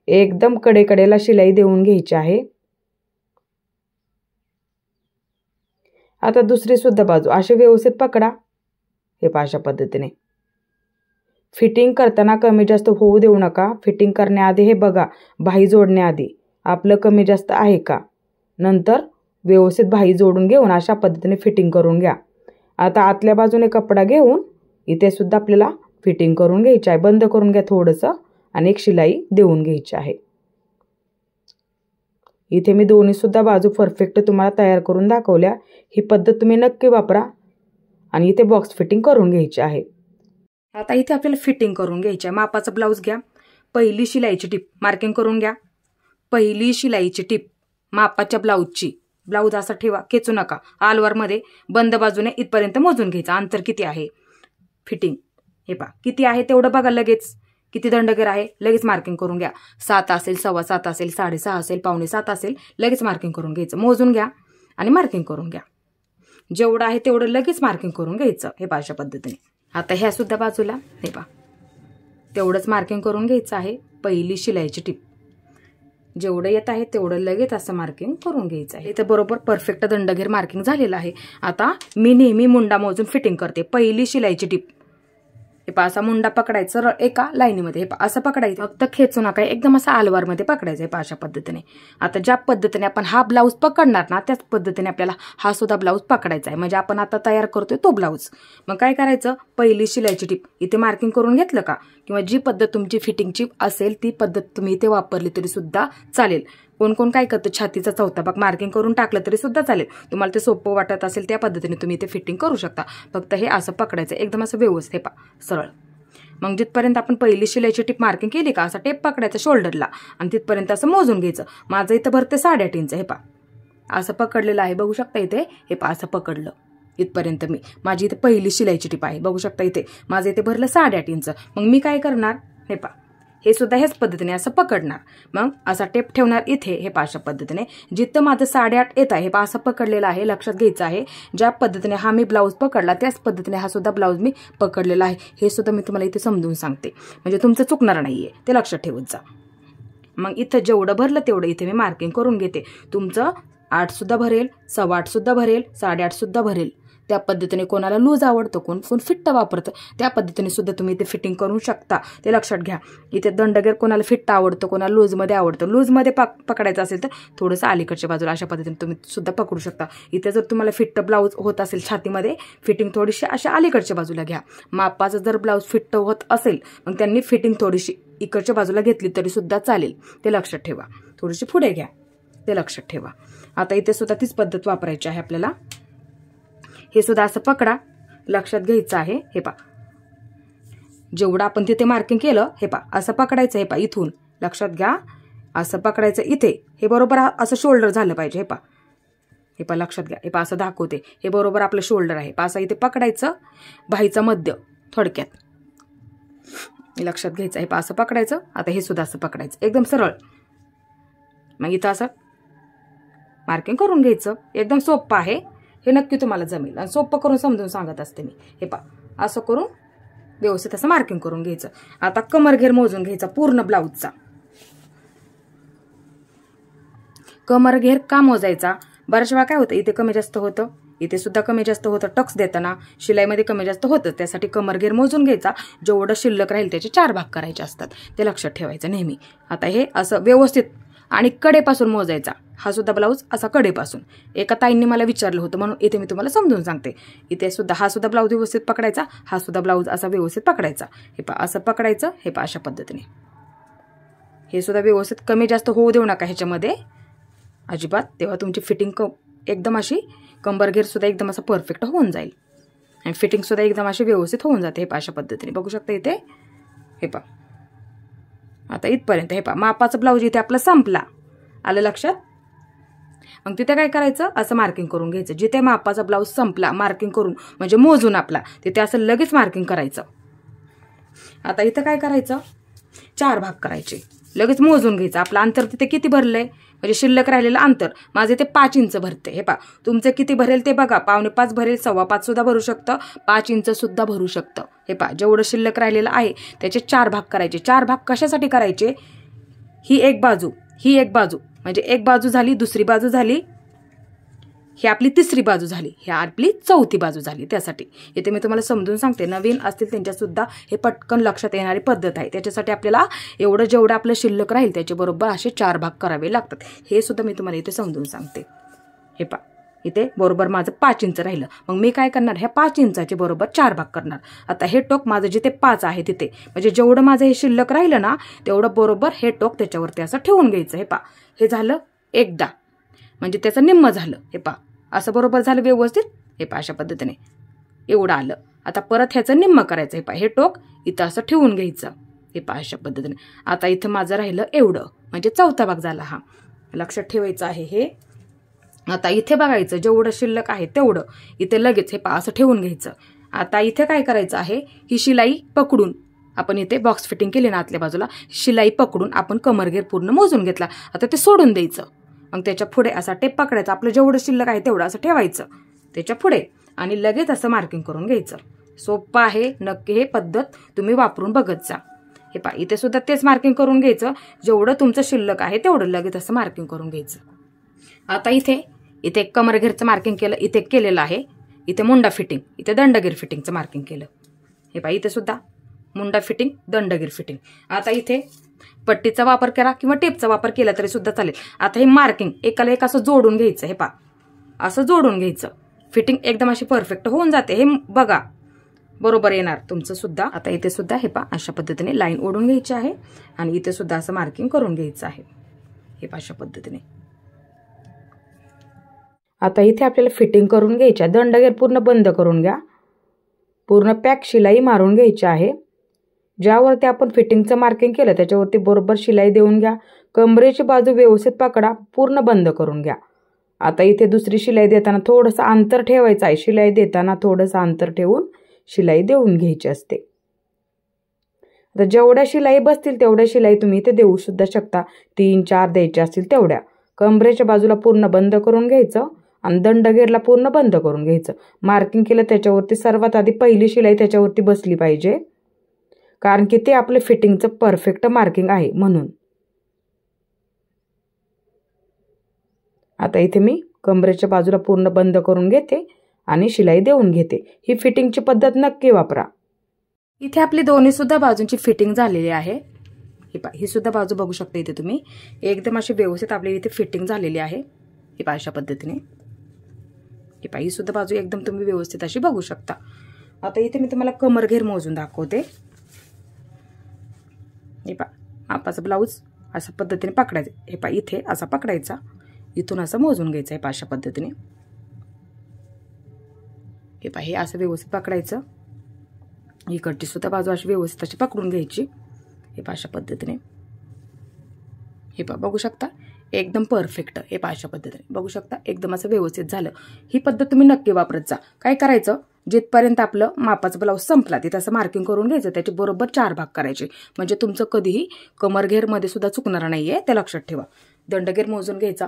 एकदम कडेकडेला शिलाई देऊन घ्यायची आहे. आता दुसरी सुद्धा बाजू अशी व्यवस्थित पकडा, हे अशा पद्धतीने. फिटिंग करताना कमी जास्त होऊ देऊ नका. फिटिंग करण्याआधी हे बघा, बाही जोडण्याआधी आपलं कमी जास्त आहे का. नंतर व्यवस्थित बाही जोडून घेऊन अशा पद्धतीने फिटिंग करून घ्या. आता आतल्या बाजूने कपडा घेऊन इथे सुद्धा आपल्याला फिटिंग करून घ्यायची आहे. बंद करून घ्या थोडंसं आणि एक शिलाई देऊन घ्यायची आहे. इथे मी दोन्ही सुद्धा बाजू परफेक्ट तुम्हाला तयार करून दाखवल्या. ही पद्धत तुम्ही नक्की वापरा आणि इथे बॉक्स फिटिंग करून घ्यायची आहे. आता इथे आपल्याला फिटिंग करून घ्यायची आहे. मापाचा ब्लाऊज घ्या. पहिली शिलाईची टिप मार्किंग करून घ्या. पहिली शिलाईची टिप मापाच्या ब्लाऊजची. ब्लाऊज असा ठेवा, खेचू नका. आलवारमध्ये बंद बाजूने इथपर्यंत मोजून घ्यायचं. अंतर किती आहे फिटिंग हे पहा किती आहे तेवढं बघा. लगेच किती दंडगेर आहे लगेच मार्किंग करून घ्या. 7 असेल, 7.25 असेल, 6.5 असेल, 6.25 असेल, लगेच मार्किंग करून घ्यायचं. मोजून घ्या आणि मार्किंग करून घ्या. जेवढं आहे तेवढं लगेच मार्किंग करून घ्यायचं. हे अशा पद्धतीने. आता ह्या सुद्धा बाजूला हे पहा तेवढंच मार्किंग करून घ्यायचं आहे. पहिली शिलाईची टिप जेवढं येत आहे तेवढं लगेच असं मार्किंग करून घ्यायचं आहे. इथं बरोबर परफेक्ट दंडगेर मार्किंग झालेलं आहे. आता मी नेहमी मुंडा मोजून फिटिंग करते. पहिली शिलाईची टिप हे पहा असा मुंडा पकडायचा सरळ एका लाईनीमध्ये. हे पहा असं पकडायचं, फक्त खेचू नका. एकदम असं आलवारमध्ये पकडायचं. हे पहा अशा पद्धतीने. आता ज्या पद्धतीने आपण हा ब्लाऊज पकडणार ना त्याच पद्धतीने आपल्याला हा सुद्धा ब्लाऊज पकडायचा आहे. म्हणजे आपण आता तयार करतोय तो ब्लाऊज. मग काय करायचं, पहिली शिलाईची टिप इथे मार्किंग करून घेतलं का, किंवा जी पद्धत तुमची फिटिंगची असेल ती पद्धत तुम्ही इथे वापरली तरी सुद्धा चालेल. कोण कोण काय करतं, छातीचा चौथा भाग मार्किंग करून टाकलं तरी सुद्धा चालेल. तुम्हाला ते सोपं वाटत असेल त्या पद्धतीने तुम्ही इथे फिटिंग करू शकता. फक्त हे असं पकडायचं एकदम असं व्यवस्थित. हे पहा सरळ. मग जिथपर्यंत आपण पहिली शिलाईची टिप मार्किंग केली का असा टेप पकडायचा शोल्डरला आणि तिथपर्यंत असं मोजून घ्यायचं. माझं इथं भरते 8.5 इंच. हे पहा असं पकडलेलं आहे. बघू शकता इथे. हे पहा असं पकडलं इथपर्यंत. माझी इथे पहिली शिलाईची टिप आहे. बघू शकता इथे माझं इथे भरलं 8.5 इंच. मग मी काय करणार, हे पहा हे सुद्धा हेच पद्धतीने असं पकडणार. मग असा टेप ठेवणार इथे. हे अशा पद्धतीने जिथं माझं 8.5 येत आहे हे असं पकडलेलं आहे. लक्षात घ्यायचं आहे ज्या पद्धतीने हा मी ब्लाऊज पकडला त्याच पद्धतीने हा सुद्धा ब्लाऊज मी पकडलेला आहे. हे सुद्धा मी तुम्हाला इथे समजून सांगते म्हणजे तुमचं चुकणार नाहीये, ते लक्षात ठेवत जा. मग इथं जेवढं भरलं तेवढं इथे मी मार्किंग करून घेते. तुमचं 8 सुद्धा भरेल, 8.25 सुद्धा भरेल, 8.5 सुद्धा भरेल. त्या पद्धतीने कोणाला लूज आवडतं, कोण फिट्ट वापरतं, त्या पद्धतीने सुद्धा तुम्ही इथे फिटिंग करू शकता, ते लक्षात घ्या. इथे दंडगेर कोणाला फिट्ट आवडतं, कोणाला लूजमध्ये आवडतं. लूजमध्ये पकडायचं असेल तर थोडंसं अलीकडच्या बाजूला अशा पद्धतीने तुम्ही सुद्धा पकडू शकता. इथे जर तुम्हाला फिट्ट ब्लाऊज होत असेल छातीमध्ये, फिटिंग थोडीशी अशा अलीकडच्या बाजूला घ्या. मापाचं जर ब्लाऊज फिट्ट होत असेल मग त्यांनी फिटिंग थोडीशी इकडच्या बाजूला घेतली तरी सुद्धा चालेल, ते लक्षात ठेवा. थोडीशी पुढे घ्या, ते लक्षात ठेवा. आता इथे सुद्धा तीच पद्धत वापरायची आहे आपल्याला. हे सुद्धा असं पकडा, लक्षात घ्यायचं आहे. हे पा जेवढं आपण तिथे मार्किंग केलं हे पा असं पकडायचं. हे पा इथून लक्षात घ्या, असं पकडायचं इथे. हे बरोबर असं शोल्डर झालं पाहिजे. हे पा लक्षात घ्या. हे पा असं दाखवते, हे बरोबर आपलं शोल्डर आहे. असं इथे पकडायचं, बाहीचं मध्य थोडक्यात लक्षात घ्यायचं. हे पा असं पकडायचं. आता हे सुद्धा असं पकडायचं एकदम सरळ. मग इथं असं मार्किंग करून घ्यायचं. एकदम सोपं आहे, हे नक्की तुम्हाला जमेल आणि सोपं करून समजून सांगत असते मी. हे पा असं करून व्यवस्थित असं मार्किंग करून घ्यायचं. आता कमरघेर मोजून घ्यायचा पूर्ण ब्लाऊजचा. कमरघेर का मोजायचा? बऱ्याच वेळा काय होतं, इथे कमी जास्त होतं, इथे सुद्धा कमी जास्त होतं. टक्स देताना शिलाईमध्ये कमी जास्त होतं, त्यासाठी कमरघेर मोजून घ्यायचा. जेवढं शिल्लक राहील त्याचे 4 भाग करायचे असतात, ते लक्षात ठेवायचं नेहमी. आता हे असं व्यवस्थित आणि कडेपासून मोजायचा. हा सुद्धा ब्लाऊज असा कडेपासून. एका ताईंनी मला विचारलं होतं म्हणून इथे मी तुम्हाला समजून सांगते. इथे सुद्धा हा सुद्धा ब्लाऊज व्यवस्थित पकडायचा, हा सुद्धा ब्लाऊज असा व्यवस्थित पकडायचा. हे पा असं पकडायचं. हे पा अशा पद्धतीने. हे सुद्धा व्यवस्थित कमी जास्त होऊ देऊ नका ह्याच्यामध्ये अजिबात, तेव्हा तुमची फिटिंग एकदम अशी कंबरघेर सुद्धा एकदम असं परफेक्ट होऊन जाईल आणि फिटिंग सुद्धा एकदम अशी व्यवस्थित होऊन जाते. हे पा अशा पद्धतीने बघू शकता इथे. हे पा आता इथपर्यंत. हे पा मापाचा ब्लाऊज इथे आपला संपला, आलं लक्षात. मग तिथे काय करायचं, असं मार्किंग करून घ्यायचं. जिथे मापाचा ब्लाऊज संपला मार्किंग करून म्हणजे मोजून आपला, तिथे असं लगेच मार्किंग करायचं. आता इथं काय करायचं, 4 भाग करायचे. लगेच मोजून घ्यायचं. आपलं अंतर तिथे किती भरलंय म्हणजे शिल्लक राहिलेलं अंतर माझे ते 5 इंच भरते. हे पा तुमचं किती भरेल ते बघा. 4.25 भरेल, 4.25 सुद्धा भरू शकतं, 5 इंच सुद्धा भरू शकतं. हे पा जेवढं शिल्लक राहिलेलं आहे त्याचे 4 भाग करायचे. 4 भाग कशासाठी करायचे, ही एक बाजू, ही एक बाजू, म्हणजे एक बाजू झाली, दुसरी बाजू झाली, ही आपली तिसरी बाजू झाली, ही आपली चौथी बाजू झाली. त्यासाठी इथे मी तुम्हाला समजून सांगते. नवीन असतील त्यांच्या सुद्धा हे पटकन लक्षात येणारी पद्धत आहे. त्याच्यासाठी आपल्याला जेवढं आपलं शिल्लक राहील त्याचे बरोबर असे 4 भाग करावे लागतात. हे सुद्धा मी तुम्हाला इथे समजून सांगते. हे पा इथे बरोबर माझं 5 इंच राहिलं, मग मी काय करणार, ह्या 5 इंचाचे बरोबर 4 भाग करणार. आता हे टोक माझं जिथे 5 आहे तिथे म्हणजे जेवढं माझं हे शिल्लक राहिलं ना तेवढं बरोबर हे टोक त्याच्यावरती असं ठेवून घ्यायचं. हे पा हे झालं एकदा, म्हणजे त्याचं निम्म झालं. हे पा असं बरोबर झालं व्यवस्थित. हे पा अशा पद्धतीने एवढं आलं. आता परत ह्याचं निम्म करायचं. हे पा हे टोक इथं असं ठेवून घ्यायचं. हे पा अशा पद्धतीने. आता इथं माझं राहिलं एवढं, म्हणजे 4था भाग झाला हा, लक्षात ठेवायचं आहे हे. आता इथे बघायचं जेवढं शिल्लक आहे तेवढं इथे लगेच हे पा असं ठेवून घ्यायचं. आता इथे काय करायचं आहे, ही शिलाई पकडून आपण इथे बॉक्स फिटिंग केली ना आतल्या बाजूला, शिलाई पकडून आपण कमरघेर पूर्ण मोजून घेतला. आता ते सोडून द्यायचं. मग त्याच्या पुढे असा टेप पकडायचा. आपलं जेवढं शिल्लक आहे तेवढं असं ठेवायचं त्याच्या पुढे आणि लगेच असं मार्किंग करून घ्यायचं. सोपं आहे, नक्की हे पद्धत तुम्ही वापरून बघत जा. हे पा इथे सुद्धा तेच मार्किंग करून घ्यायचं. जेवढं तुमचं शिल्लक आहे तेवढं लगेच असं मार्किंग करून घ्यायचं. आता इथे कमरघेरचं मार्किंग केलं, इथे केलेलं आहे. इथे मुंडा फिटिंग, इथे दंडगीर फिटिंगचं मार्किंग केलं. हे पा इथे सुद्धा मुंडा फिटिंग, दंडगीर फिटिंग. आता इथे पट्टीचा वापर करा किंवा टेपचा वापर केला तरी सुद्धा चालेल. आता हे मार्किंग एकाला एक असं जोडून घ्यायचं. हे पा असं जोडून घ्यायचं. फिटिंग एकदम अशी परफेक्ट होऊन जाते. हे बघा बरोबर येणार तुमचं सुद्धा. आता इथे सुद्धा हे पा अशा पद्धतीने लाईन ओढून घ्यायची आहे आणि इथे सुद्धा असं मार्किंग करून घ्यायचं आहे. हे पा अशा पद्धतीने. आता इथे आपल्याला फिटिंग करून घ्यायची. दंडगेर पूर्ण बंद करून घ्या. पूर्ण पॅक शिलाई मारून घ्यायची आहे. ज्यावरती आपण फिटिंगचं मार्किंग केलं त्याच्यावरती बरोबर शिलाई देऊन घ्या. कमरेची बाजू व्यवस्थित पकडा, पूर्ण बंद करून घ्या. आता इथे दुसरी शिलाई देताना थोडंसं अंतर ठेवायचं आहे. शिलाई देताना थोडंसं अंतर ठेवून शिलाई देऊन घ्यायची असते. तर जेवढ्या शिलाई बसतील तेवढ्या शिलाई तुम्ही इथे देऊ सुद्धा शकता. 3-4 द्यायच्या असतील तेवढ्या. कमरेच्या बाजूला पूर्ण बंद करून घ्यायचं आणि दंडगेरला पूर्ण बंद करून घ्यायचं. मार्किंग केलं त्याच्यावरती सर्वात आधी पहिली शिलाई त्याच्यावरती बसली पाहिजे, कारण की ते आपलं फिटिंगचं परफेक्ट मार्किंग आहे म्हणून. आता इथे मी कमरेच्या बाजूला पूर्ण बंद करून घेते आणि शिलाई देऊन घेते. ही फिटिंगची पद्धत नक्की वापरा. इथे आपली दोन्ही सुद्धा बाजूंची फिटिंग झालेली आहे. ही सुद्धा बाजू बघू शकता इथे तुम्ही. एकदम अशी व्यवस्थित आपली इथे फिटिंग झालेली आहे. ही अशा पद्धतीने. ही सुद्धा बाजू एकदम तुम्ही व्यवस्थित अशी बघू शकता. आता इथे मी तुम्हाला कमरघेर मोजून दाखवते. मापाचा ब्लाऊज अशा पद्धतीने पकडायचा. इथे असा पकडायचा, इथून असं मोजून घ्यायचं आहे अशा पद्धतीने. हे असं व्यवस्थित पकडायचं. इकडची सुद्धा बाजू अशी व्यवस्थित अशी पकडून घ्यायची. हे अशा पद्धतीने. बघू शकता एकदम परफेक्ट. हे अशा पद्धतीने बघू शकता एकदम असं व्यवस्थित झालं. ही पद्धत तुम्ही नक्की वापरत जा. काय करायचं, जिथपर्यंत आपलं मापाचा ब्लाऊज संपला तिथं असं मार्किंग करून घ्यायचं. त्याचे बरोबर 4 भाग करायचे, म्हणजे तुमचं कधीही कमरघेरमध्ये सुद्धा चुकणार नाहीये, ते लक्षात ठेवा. दंडघेर मोजून घ्यायचा.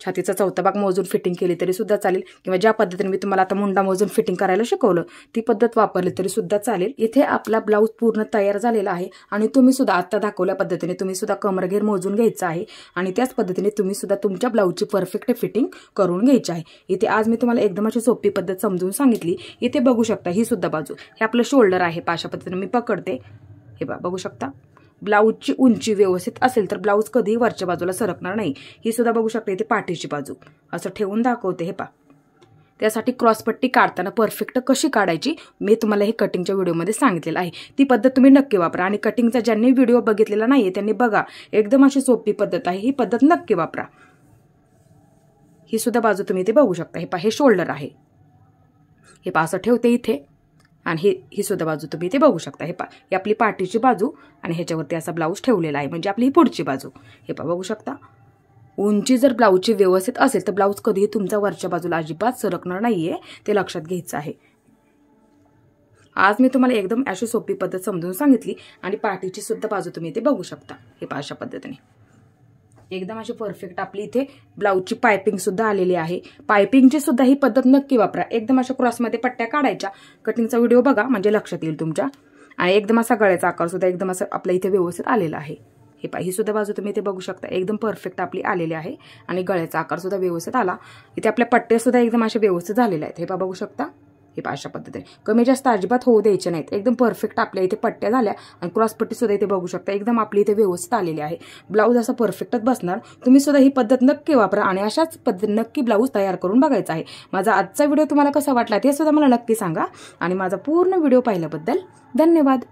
छातीचा 4था भाग मोजून फिटिंग केली तरी सुद्धा चालेल, किंवा ज्या पद्धतीने मी तुम्हाला आता मुंडा मोजून फिटिंग करायला शिकवलं ती पद्धत वापरली तरी सुद्धा चालेल. इथे आपला ब्लाऊज पूर्ण तयार झालेला आहे आणि तुम्ही सुद्धा आता दाखवल्या पद्धतीने तुम्ही सुद्धा कमरघेर मोजून घ्यायचा आहे आणि त्याच पद्धतीने तुम्ही सुद्धा तुमच्या ब्लाऊजची परफेक्ट फिटिंग करून घ्यायची आहे. इथे आज मी तुम्हाला एकदम अशी सोपी पद्धत समजून सांगितली. इथे बघू शकता ही सुद्धा बाजू, हे आपलं शोल्डर आहे. अशा पद्धतीने मी पकडते. हे बघू शकता ब्लाऊजची उंची व्यवस्थित असेल तर ब्लाऊज कधीही वरच्या बाजूला सरकणार नाही. ही सुद्धा बघू शकता इथे पाठीची बाजू असं ठेवून दाखवते. त्यासाठी क्रॉसपट्टी काढताना परफेक्ट कशी काढायची मी तुम्हाला हे कटिंगच्या व्हिडिओमध्ये सांगितलेलं आहे. ती पद्धत तुम्ही नक्की वापरा आणि कटिंगचा ज्यांनी व्हिडिओ बघितलेला नाहीये त्यांनी बघा. एकदम अशी सोपी पद्धत आहे. ही पद्धत नक्की वापरा. ही सुद्धा बाजू तुम्ही इथे बघू शकता. हे शोल्डर आहे. हे असं ठेवते इथे आणि ही सुद्धा बाजू तुम्ही इथे बघू शकता. ही आपली पाठीची बाजू आणि ह्याच्यावरती असा ब्लाऊज ठेवलेला आहे, म्हणजे आपली ही पुढची बाजू. बघू शकता. उंची जर ब्लाऊजची व्यवस्थित असेल तर ब्लाऊज कधीही तुमचा वरच्या बाजूला अजिबात सरकणार नाहीये, ते लक्षात घ्यायचं आहे. आज मी तुम्हाला एकदम अशी सोपी पद्धत समजून सांगितली आणि पाठीची सुद्धा बाजू तुम्ही इथे बघू शकता. अशा पद्धतीने एकदम अशी परफेक्ट आपली इथे ब्लाऊजची पायपिंग सुद्धा आलेली आहे. पायपिंगची सुद्धा ही पद्धत नक्की वापरा. एकदम अशा क्रॉसमध्ये पट्ट्या काढायच्या. कटिंगचा व्हिडिओ बघा म्हणजे लक्षात येईल तुमच्या. आणि एकदम असा गळ्याचा आकार सुद्धा एकदम असं आपल्या इथे व्यवस्थित आलेला आहे. ही सुद्धा बाजू तुम्ही इथे बघू शकता. एकदम परफेक्ट आपली आलेली आहे आणि गळ्याचा आकार सुद्धा व्यवस्थित आला. इथे आपल्या पट्ट्या सुद्धा एकदम अशा व्यवस्थित झालेल्या आहेत. बघू शकता. अशा पद्धतीने कमी जास्त अजिबात होऊ द्यायचे नाहीत. एकदम परफेक्ट आपल्या इथे पट्ट्या झाल्या आणि क्रॉसपट्टी सुद्धा इथे बघू शकता. एकदम आपली इथे व्यवस्थित आलेली आहे. ब्लाऊज असा परफेक्टच बसणार. तुम्ही सुद्धा ही पद्धत नक्की वापरा आणि अशाच पद्धतीने नक्की ब्लाऊज तयार करून बघायचा आहे. माझा आजचा व्हिडिओ तुम्हाला कसा वाटला ते सुद्धा मला नक्की सांगा आणि माझा पूर्ण व्हिडिओ पाहिल्याबद्दल धन्यवाद.